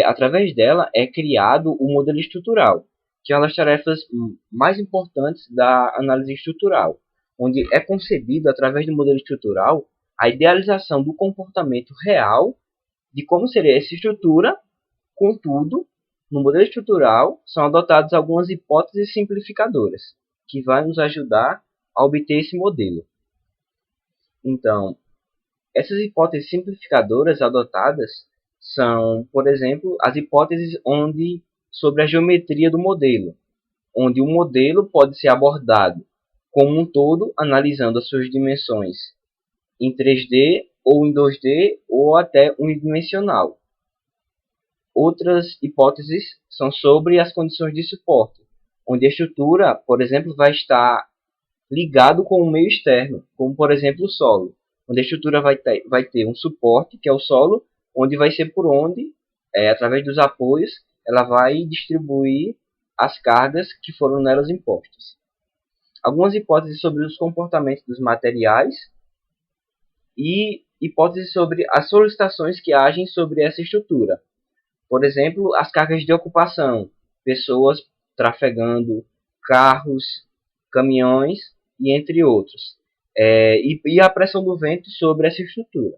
através dela é criado o modelo estrutural, que é uma das tarefas mais importantes da análise estrutural, onde é concebido através do modelo estrutural a idealização do comportamento real de como seria essa estrutura. Contudo, no modelo estrutural são adotadas algumas hipóteses simplificadoras, que vão nos ajudar a obter esse modelo. Então, essas hipóteses simplificadoras adotadas são, por exemplo, as hipóteses sobre a geometria do modelo, onde o modelo pode ser abordado como um todo, analisando as suas dimensões em 3D ou em 2D ou até unidimensional. Outras hipóteses são sobre as condições de suporte, onde a estrutura, por exemplo, vai estar ligado com o meio externo, como por exemplo o solo, onde a estrutura vai ter um suporte, que é o solo, onde vai ser por onde, através dos apoios, ela vai distribuir as cargas que foram nelas impostas. Algumas hipóteses sobre os comportamentos dos materiais e hipóteses sobre as solicitações que agem sobre essa estrutura. Por exemplo, as cargas de ocupação, pessoas trafegando, carros, caminhões e entre outros. E a pressão do vento sobre essa estrutura.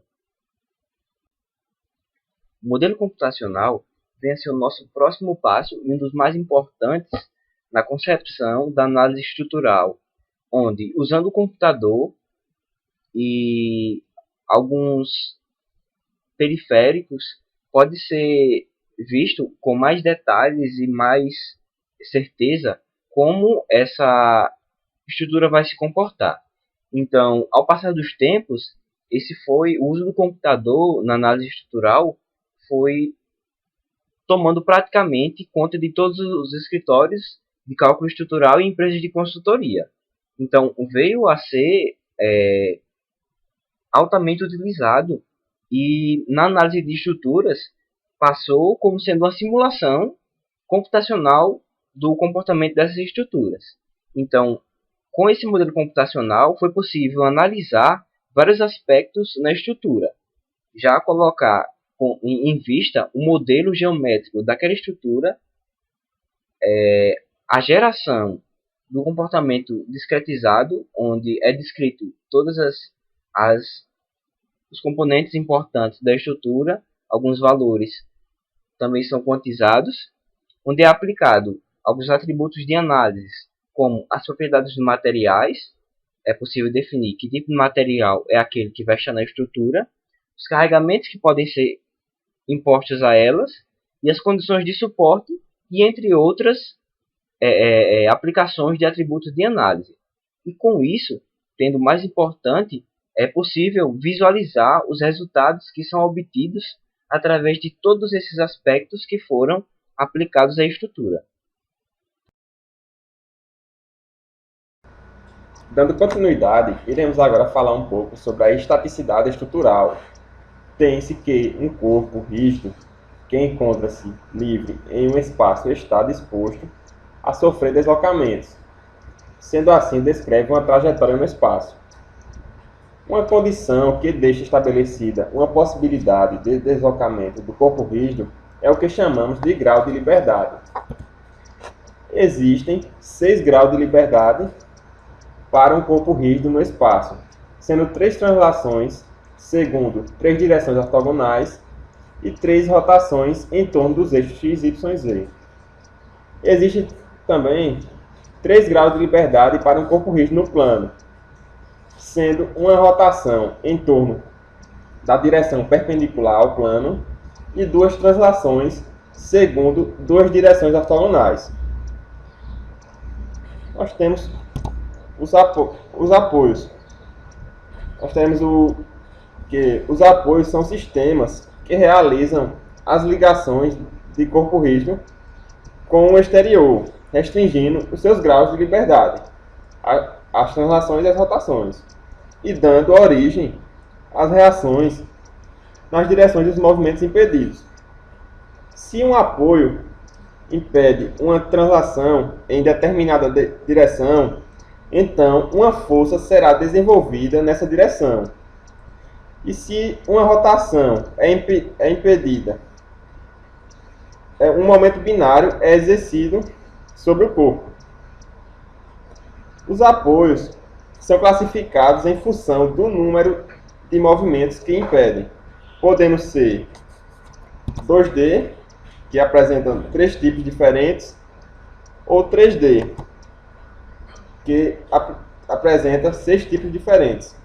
O modelo computacional vem a ser o nosso próximo passo e um dos mais importantes na concepção da análise estrutural, onde, usando o computador e alguns periféricos, pode ser visto com mais detalhes e mais certeza como essa estrutura vai se comportar. Então, ao passar dos tempos, o uso do computador na análise estrutural foi tomando praticamente conta de todos os escritórios de cálculo estrutural e empresas de consultoria. Então, veio a ser altamente utilizado e na análise de estruturas passou como sendo uma simulação computacional do comportamento dessas estruturas. Então, com esse modelo computacional foi possível analisar vários aspectos na estrutura, já colocar em vista o modelo geométrico daquela estrutura, a geração do comportamento discretizado, onde é descrito todos os componentes importantes da estrutura, alguns valores também são quantizados, onde é aplicado alguns atributos de análise, como as propriedades dos materiais. É possível definir que tipo de material é aquele que vai estar na estrutura, os carregamentos que podem ser impostos a elas e as condições de suporte, e entre outras aplicações de atributos de análise. E com isso, tendo mais importante, é possível visualizar os resultados que são obtidos através de todos esses aspectos que foram aplicados à estrutura. Dando continuidade, iremos agora falar um pouco sobre a estaticidade estrutural. Tem-se que um corpo rígido, que encontra-se livre em um espaço, está disposto a sofrer deslocamentos. Sendo assim, descreve uma trajetória no espaço. Uma condição que deixa estabelecida uma possibilidade de deslocamento do corpo rígido é o que chamamos de grau de liberdade. Existem 6 graus de liberdade para um corpo rígido no espaço, sendo 3 translações segundo 3 direções ortogonais e 3 rotações em torno dos eixos x, y e z. Existem também 3 graus de liberdade para um corpo rígido no plano, sendo uma rotação em torno da direção perpendicular ao plano e 2 translações segundo 2 direções ortogonais. Nós temos os apoios. Nós temos os apoios são sistemas que realizam as ligações de corpo rígido com o exterior, restringindo os seus graus de liberdade, as translações e as rotações, e dando origem às reações nas direções dos movimentos impedidos. Se um apoio impede uma translação em determinada direção, então uma força será desenvolvida nessa direção. E se uma rotação é impedida, um momento binário é exercido sobre o corpo. Os apoios são classificados em função do número de movimentos que impedem, podendo ser 2D, que apresentam 3 tipos diferentes, ou 3D, que apresenta 6 tipos diferentes.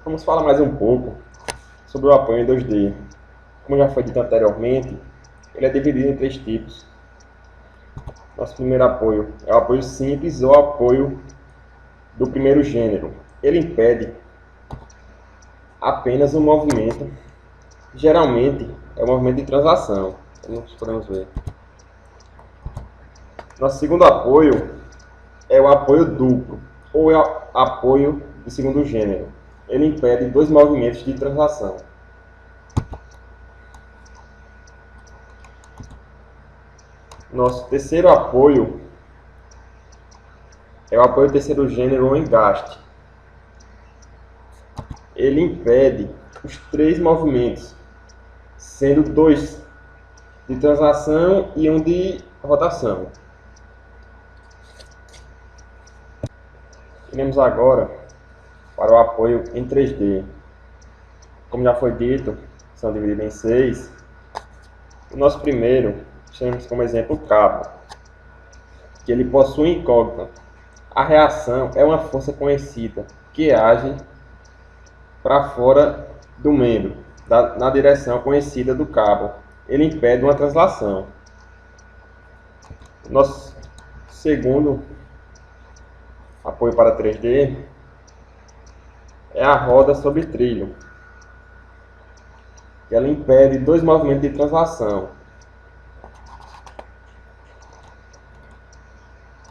Vamos falar mais um pouco sobre o apoio em 2D. Como já foi dito anteriormente, ele é dividido em 3 tipos. Nosso primeiro apoio é o apoio simples ou apoio do primeiro gênero. Ele impede apenas um movimento, geralmente é o movimento de translação, como podemos ver. Nosso segundo apoio é o apoio duplo, ou é o apoio de segundo gênero. Ele impede 2 movimentos de translação. Nosso terceiro apoio é o apoio terceiro gênero ou engaste. Ele impede os 3 movimentos, sendo 2 de translação e 1 de rotação. Iremos agora para o apoio em 3D. Como já foi dito, são divididos em 6. O nosso primeiro, temos como exemplo o cabo, que ele possui incógnita. A reação é uma força conhecida que age para fora do membro, na direção conhecida do cabo. Ele impede uma translação. Nosso segundo apoio para 3D é a roda sobre trilho, que ela impede 2 movimentos de translação.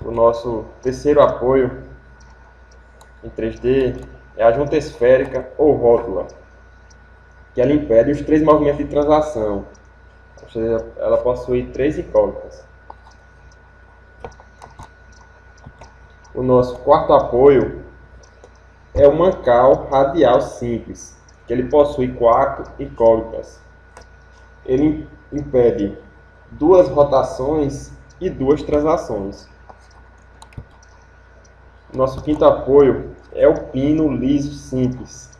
O nosso terceiro apoio em 3D é a junta esférica ou rótula, que ela impede os 3 movimentos de translação, ou seja, ela possui 3 incógnitas. O nosso quarto apoio é o mancal radial simples, que ele possui 4 incógnitas. Ele impede 2 rotações e 2 translações. Nosso quinto apoio é o pino liso simples,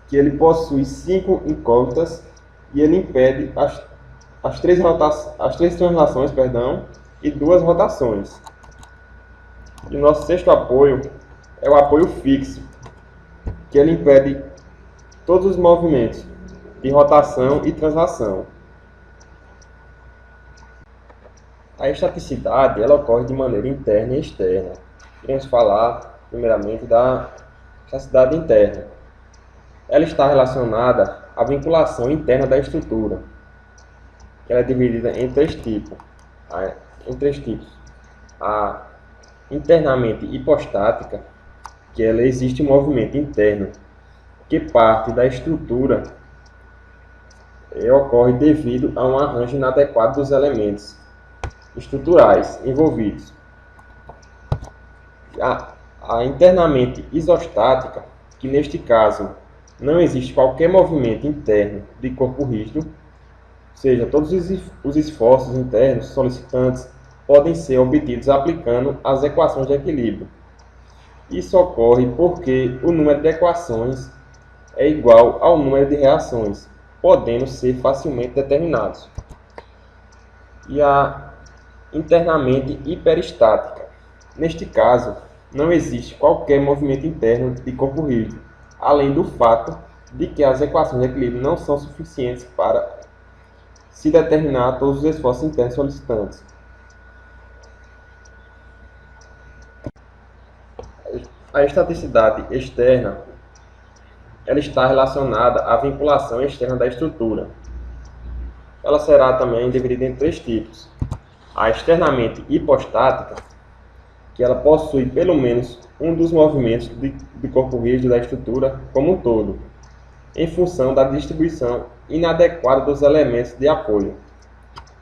que ele possui 5 incógnitas e ele impede as 3 translações, e 2 rotações. E o nosso sexto apoio é o apoio fixo, que ele impede todos os movimentos de rotação e translação. A estaticidade ela ocorre de maneira interna e externa. Iremos falar primeiramente da estaticidade interna. Ela está relacionada à vinculação interna da estrutura, que ela é dividida em 3 tipos. A internamente hipostática, que ela existe um movimento interno que parte da estrutura e ocorre devido a um arranjo inadequado dos elementos. estruturais envolvidos. A internamente isostática, que neste caso não existe qualquer movimento interno de corpo rígido, ou seja, todos os esforços internos solicitantes podem ser obtidos aplicando as equações de equilíbrio. Isso ocorre porque o número de equações é igual ao número de reações, podendo ser facilmente determinados. E a internamente hiperestática. Neste caso, não existe qualquer movimento interno de corpo rígido, além do fato de que as equações de equilíbrio não são suficientes para se determinar todos os esforços internos solicitantes. A estaticidade externa ela está relacionada à vinculação externa da estrutura. Ela será também dividida em 3 tipos. A externamente hipostática, que ela possui pelo menos um dos movimentos de corpo rígido da estrutura como um todo, em função da distribuição inadequada dos elementos de apoio.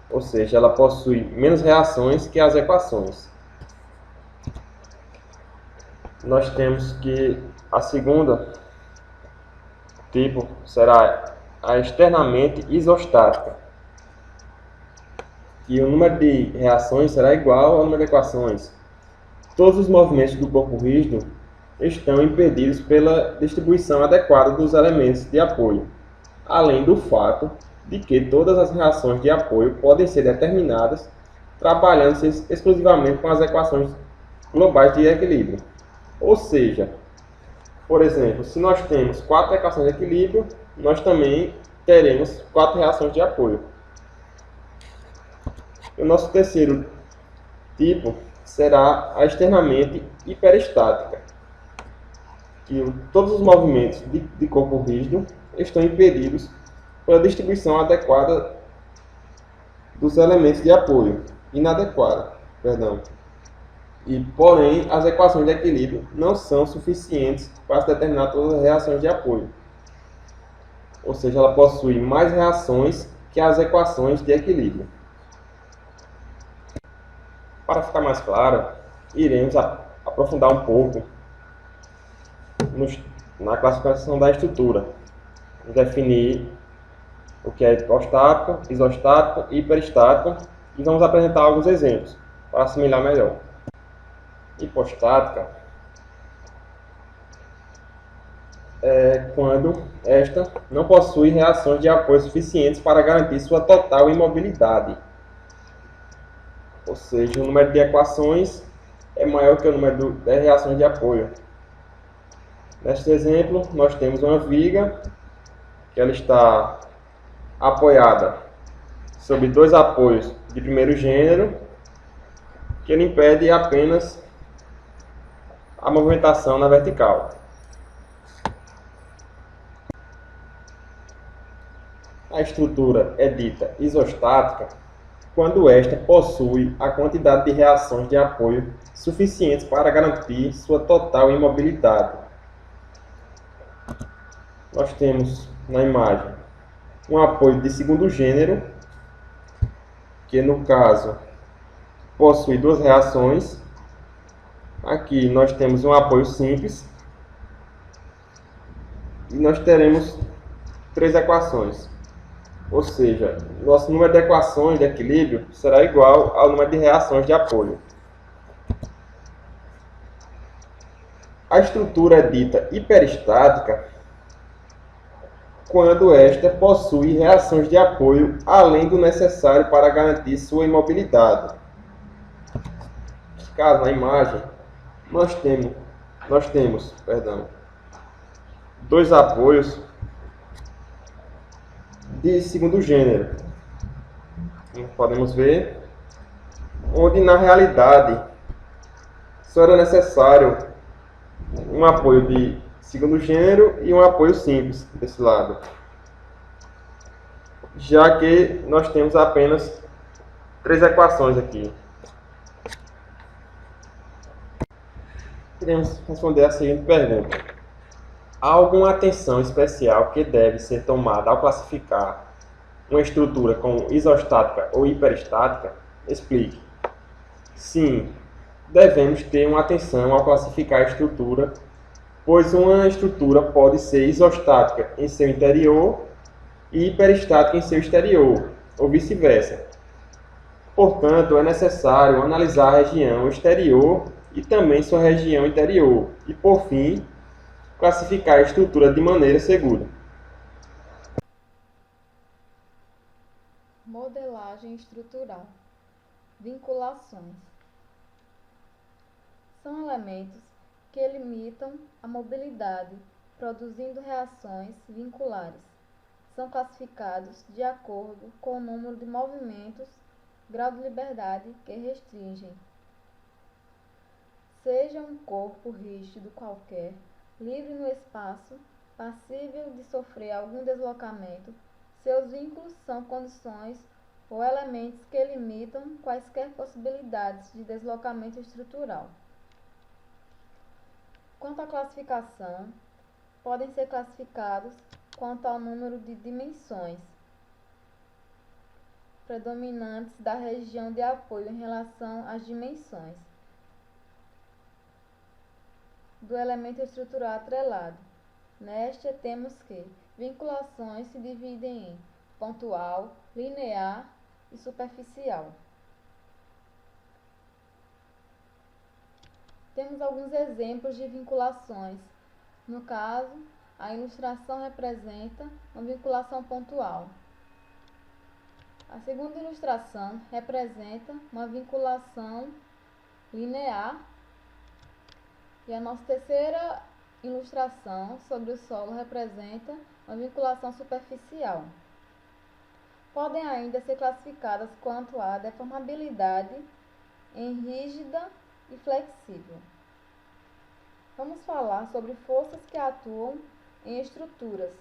Ou seja, ela possui menos reações que as equações. Nós temos que a segunda tipo será a externamente isostática, que o número de reações será igual ao número de equações. Todos os movimentos do corpo rígido estão impedidos pela distribuição adequada dos elementos de apoio, além do fato de que todas as reações de apoio podem ser determinadas trabalhando-se exclusivamente com as equações globais de equilíbrio. Ou seja, por exemplo, se nós temos 4 equações de equilíbrio, nós também teremos 4 reações de apoio. O nosso terceiro tipo será a externamente hiperestática, que todos os movimentos de corpo rígido estão impedidos pela distribuição adequada dos elementos de apoio, inadequada, perdão. E, porém, as equações de equilíbrio não são suficientes para determinar todas as reações de apoio. Ou seja, ela possui mais reações que as equações de equilíbrio. Para ficar mais claro, iremos aprofundar um pouco na classificação da estrutura. Definir o que é hipostático, isostático e hiperestático e vamos apresentar alguns exemplos para assimilar melhor. Hipostática é quando esta não possui reações de apoio suficientes para garantir sua total imobilidade. Ou seja, o número de equações é maior que o número de reações de apoio. Neste exemplo, nós temos uma viga que ela está apoiada sobre 2 apoios de primeiro gênero, que ele impede apenas a movimentação na vertical. A estrutura é dita isostática quando esta possui a quantidade de reações de apoio suficientes para garantir sua total imobilidade. Nós temos na imagem um apoio de segundo gênero, que no caso possui 2 reações. Aqui nós temos um apoio simples e nós teremos 3 equações. Ou seja, nosso número de equações de equilíbrio será igual ao número de reações de apoio. A estrutura é dita hiperestática quando esta possui reações de apoio além do necessário para garantir sua imobilidade. Neste caso, na imagem, nós temos 2 apoios de segundo gênero, como podemos ver, onde na realidade só era necessário um apoio de segundo gênero e um apoio simples desse lado, já que nós temos apenas 3 equações aqui. Queremos responder a seguinte pergunta: há alguma atenção especial que deve ser tomada ao classificar uma estrutura como isostática ou hiperestática? Explique. Sim, devemos ter uma atenção ao classificar a estrutura, pois uma estrutura pode ser isostática em seu interior e hiperestática em seu exterior, ou vice-versa. Portanto, é necessário analisar a região exterior e também sua região interior, e, por fim, classificar a estrutura de maneira segura. Modelagem estrutural. Vinculações. São elementos que limitam a mobilidade, produzindo reações vinculares. São classificados de acordo com o número de movimentos, grau de liberdade que restringem. Seja um corpo rígido qualquer, livre no espaço, passível de sofrer algum deslocamento, seus vínculos são condições ou elementos que limitam quaisquer possibilidades de deslocamento estrutural. Quanto à classificação, podem ser classificados quanto ao número de dimensões predominantes da região de apoio em relação às dimensões do elemento estrutural atrelado. Nesta, temos que vinculações se dividem em pontual, linear e superficial. Temos alguns exemplos de vinculações. No caso, a ilustração representa uma vinculação pontual. A segunda ilustração representa uma vinculação linear. E a nossa terceira ilustração sobre o solo representa uma vinculação superficial. Podem ainda ser classificadas quanto à deformabilidade em rígida e flexível. Vamos falar sobre forças que atuam em estruturas.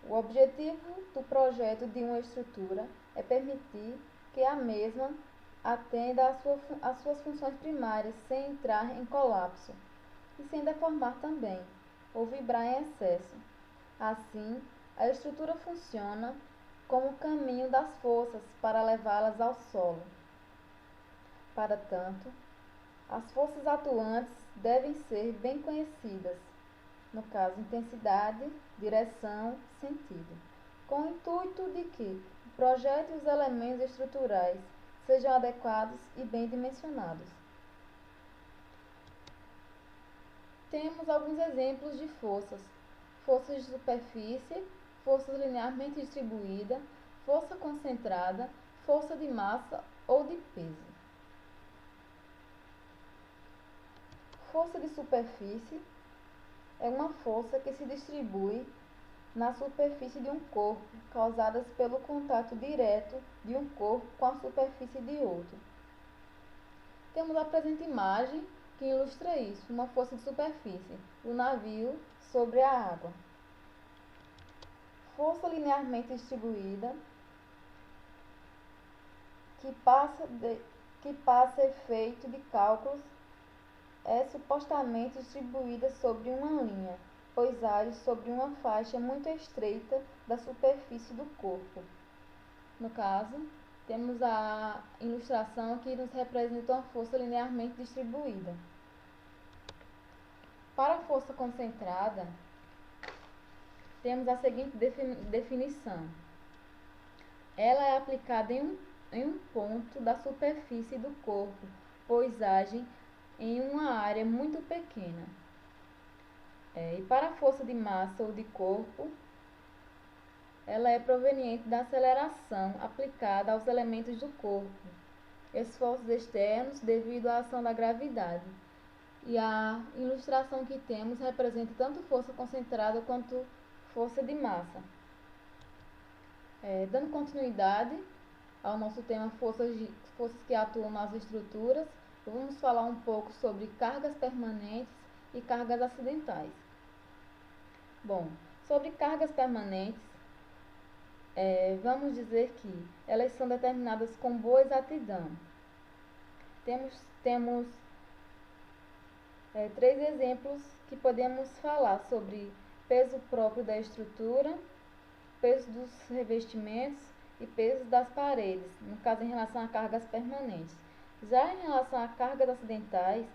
O objetivo do projeto de uma estrutura é permitir que a mesma atenda às suas funções primárias sem entrar em colapso e sem deformar também, ou vibrar em excesso. Assim, a estrutura funciona como caminho das forças para levá-las ao solo. Para tanto, as forças atuantes devem ser bem conhecidas, no caso intensidade, direção, sentido, com o intuito de que o projeto e os elementos estruturais sejam adequados e bem dimensionados. Temos alguns exemplos de forças: forças de superfície, força linearmente distribuída, força concentrada, força de massa ou de peso. Força de superfície é uma força que se distribui na superfície de um corpo, causadas pelo contato direto de um corpo com a superfície de outro. Temos a presente imagem que ilustra isso, uma força de superfície, o navio sobre a água. Força linearmente distribuída, que passa efeito de cálculos, é supostamente distribuída sobre uma linha, pois age sobre uma faixa muito estreita da superfície do corpo. No caso, temos a ilustração que nos representa uma força linearmente distribuída. Para a força concentrada, temos a seguinte definição. Ela é aplicada em um ponto da superfície do corpo, pois age em uma área muito pequena. E para a força de massa ou de corpo, ela é proveniente da aceleração aplicada aos elementos do corpo, esforços externos devido à ação da gravidade. E a ilustração que temos representa tanto força concentrada quanto força de massa. Dando continuidade ao nosso tema forças que atuam nas estruturas, vamos falar um pouco sobre cargas permanentes e cargas acidentais. Bom, sobre cargas permanentes, vamos dizer que elas são determinadas com boa exatidão. Temos três exemplos que podemos falar sobre peso próprio da estrutura, peso dos revestimentos e pesos das paredes, no caso em relação a cargas permanentes. Já em relação a cargas acidentais,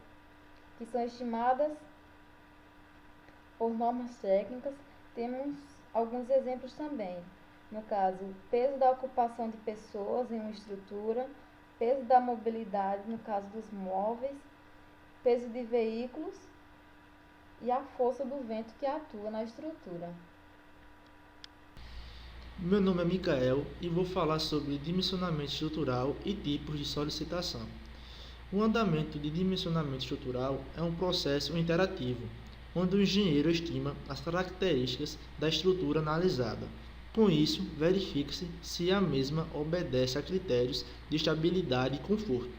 que são estimadas por normas técnicas, temos alguns exemplos também. No caso, peso da ocupação de pessoas em uma estrutura, peso da mobilidade, no caso dos móveis, peso de veículos e a força do vento que atua na estrutura. Meu nome é Micael e vou falar sobre dimensionamento estrutural e tipos de solicitação. O andamento de dimensionamento estrutural é um processo interativo, onde o engenheiro estima as características da estrutura analisada. Com isso, verifica-se se a mesma obedece a critérios de estabilidade e conforto,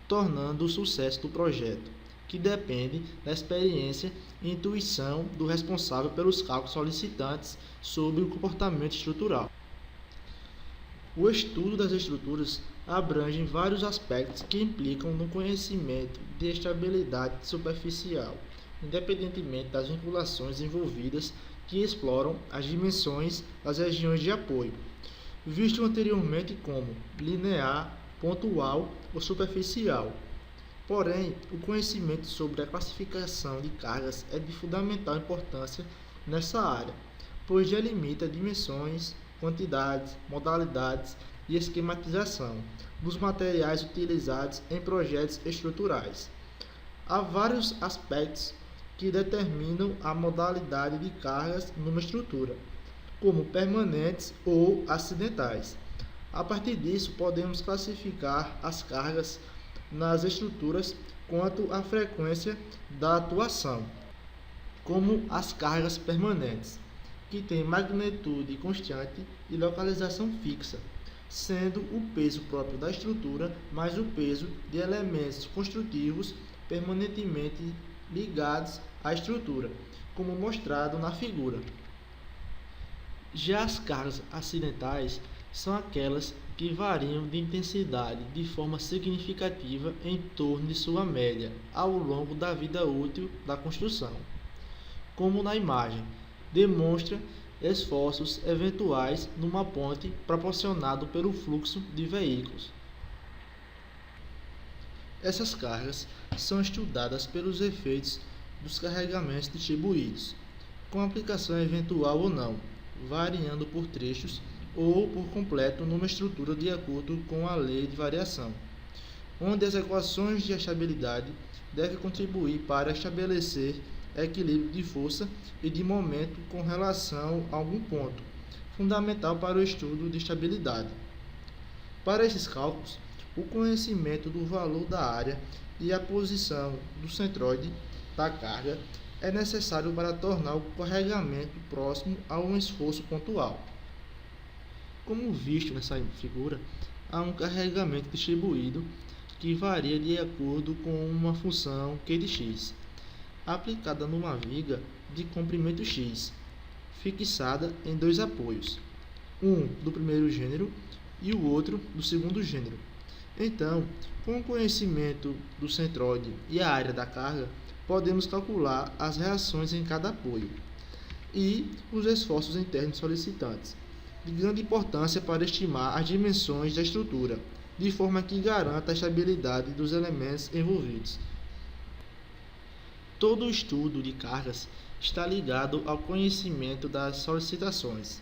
tornando o sucesso do projeto, que depende da experiência e intuição do responsável pelos cálculos solicitantes sobre o comportamento estrutural. O estudo das estruturas abrange vários aspectos que implicam no conhecimento de estabilidade superficial, independentemente das vinculações envolvidas que exploram as dimensões das regiões de apoio, visto anteriormente como linear, pontual ou superficial. Porém, o conhecimento sobre a classificação de cargas é de fundamental importância nessa área, pois delimita dimensões, quantidades, modalidades e esquematização dos materiais utilizados em projetos estruturais. Há vários aspectos que determinam a modalidade de cargas numa estrutura, como permanentes ou acidentais. A partir disso, podemos classificar as cargas nas estruturas quanto à frequência da atuação, como as cargas permanentes, que têm magnitude constante e localização fixa, sendo o peso próprio da estrutura mais o peso de elementos construtivos permanentemente ligados à estrutura, como mostrado na figura. Já as cargas acidentais são aquelas que variam de intensidade de forma significativa em torno de sua média ao longo da vida útil da construção. Como na imagem, demonstra esforços eventuais numa ponte proporcionado pelo fluxo de veículos. Essas cargas são estudadas pelos efeitos dos carregamentos distribuídos, com aplicação eventual ou não, variando por trechos ou por completo numa estrutura de acordo com a lei de variação, onde as equações de estabilidade devem contribuir para estabelecer equilíbrio de força e de momento com relação a algum ponto, fundamental para o estudo de estabilidade. Para esses cálculos, o conhecimento do valor da área e a posição do centroide da carga é necessário para tornar o carregamento próximo a um esforço pontual. Como visto nessa figura, há um carregamento distribuído que varia de acordo com uma função Q de x, aplicada numa viga de comprimento x, fixada em dois apoios, um do primeiro gênero e o outro do segundo gênero. Então, com o conhecimento do centroide e a área da carga, podemos calcular as reações em cada apoio e os esforços internos solicitantes, de grande importância para estimar as dimensões da estrutura, de forma que garanta a estabilidade dos elementos envolvidos. Todo o estudo de cargas está ligado ao conhecimento das solicitações.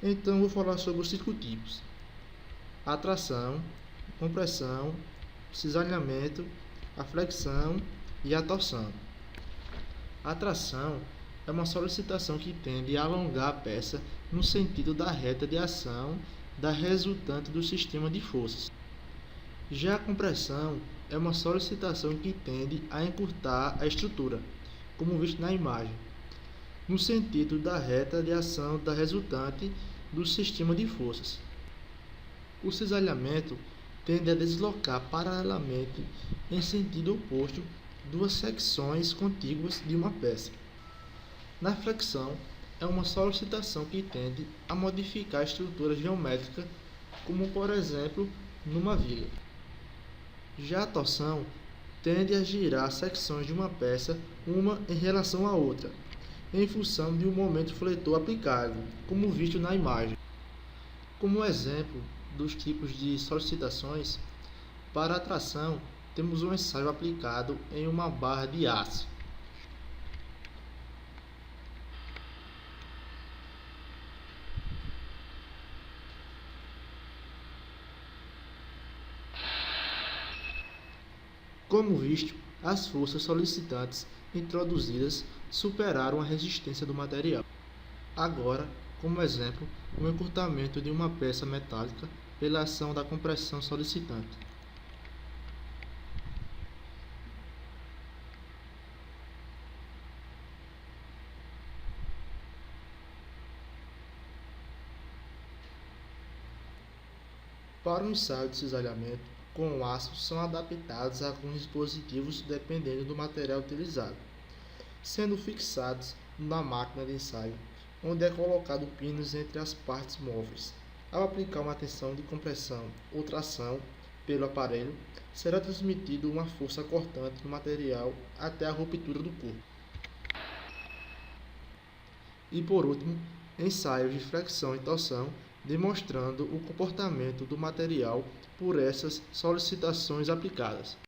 Então, vou falar sobre os 5 tipos: a tração, compressão, cisalhamento, a flexão e a torção. A tração é uma solicitação que tende a alongar a peça no sentido da reta de ação da resultante do sistema de forças. Já a compressão é uma solicitação que tende a encurtar a estrutura, como visto na imagem, no sentido da reta de ação da resultante do sistema de forças. O cisalhamento tende a deslocar paralelamente em sentido oposto duas secções contíguas de uma peça. Na flexão, é uma solicitação que tende a modificar a estrutura geométrica, como por exemplo numa viga. Já a torção tende a girar secções de uma peça uma em relação à outra, em função de um momento fletor aplicado, como visto na imagem. Como exemplo dos tipos de solicitações, para a tração, temos um ensaio aplicado em uma barra de aço. Como visto, as forças solicitantes introduzidas superaram a resistência do material. Agora, como exemplo, o encurtamento de uma peça metálica pela ação da compressão solicitante. Para o ensaio de cisalhamento, com o aço são adaptados alguns dispositivos dependendo do material utilizado, sendo fixados na máquina de ensaio, onde é colocado pinos entre as partes móveis. Ao aplicar uma tensão de compressão ou tração pelo aparelho, será transmitida uma força cortante no material até a ruptura do corpo. E por último, ensaios de flexão e torção, demonstrando o comportamento do material por essas solicitações aplicadas.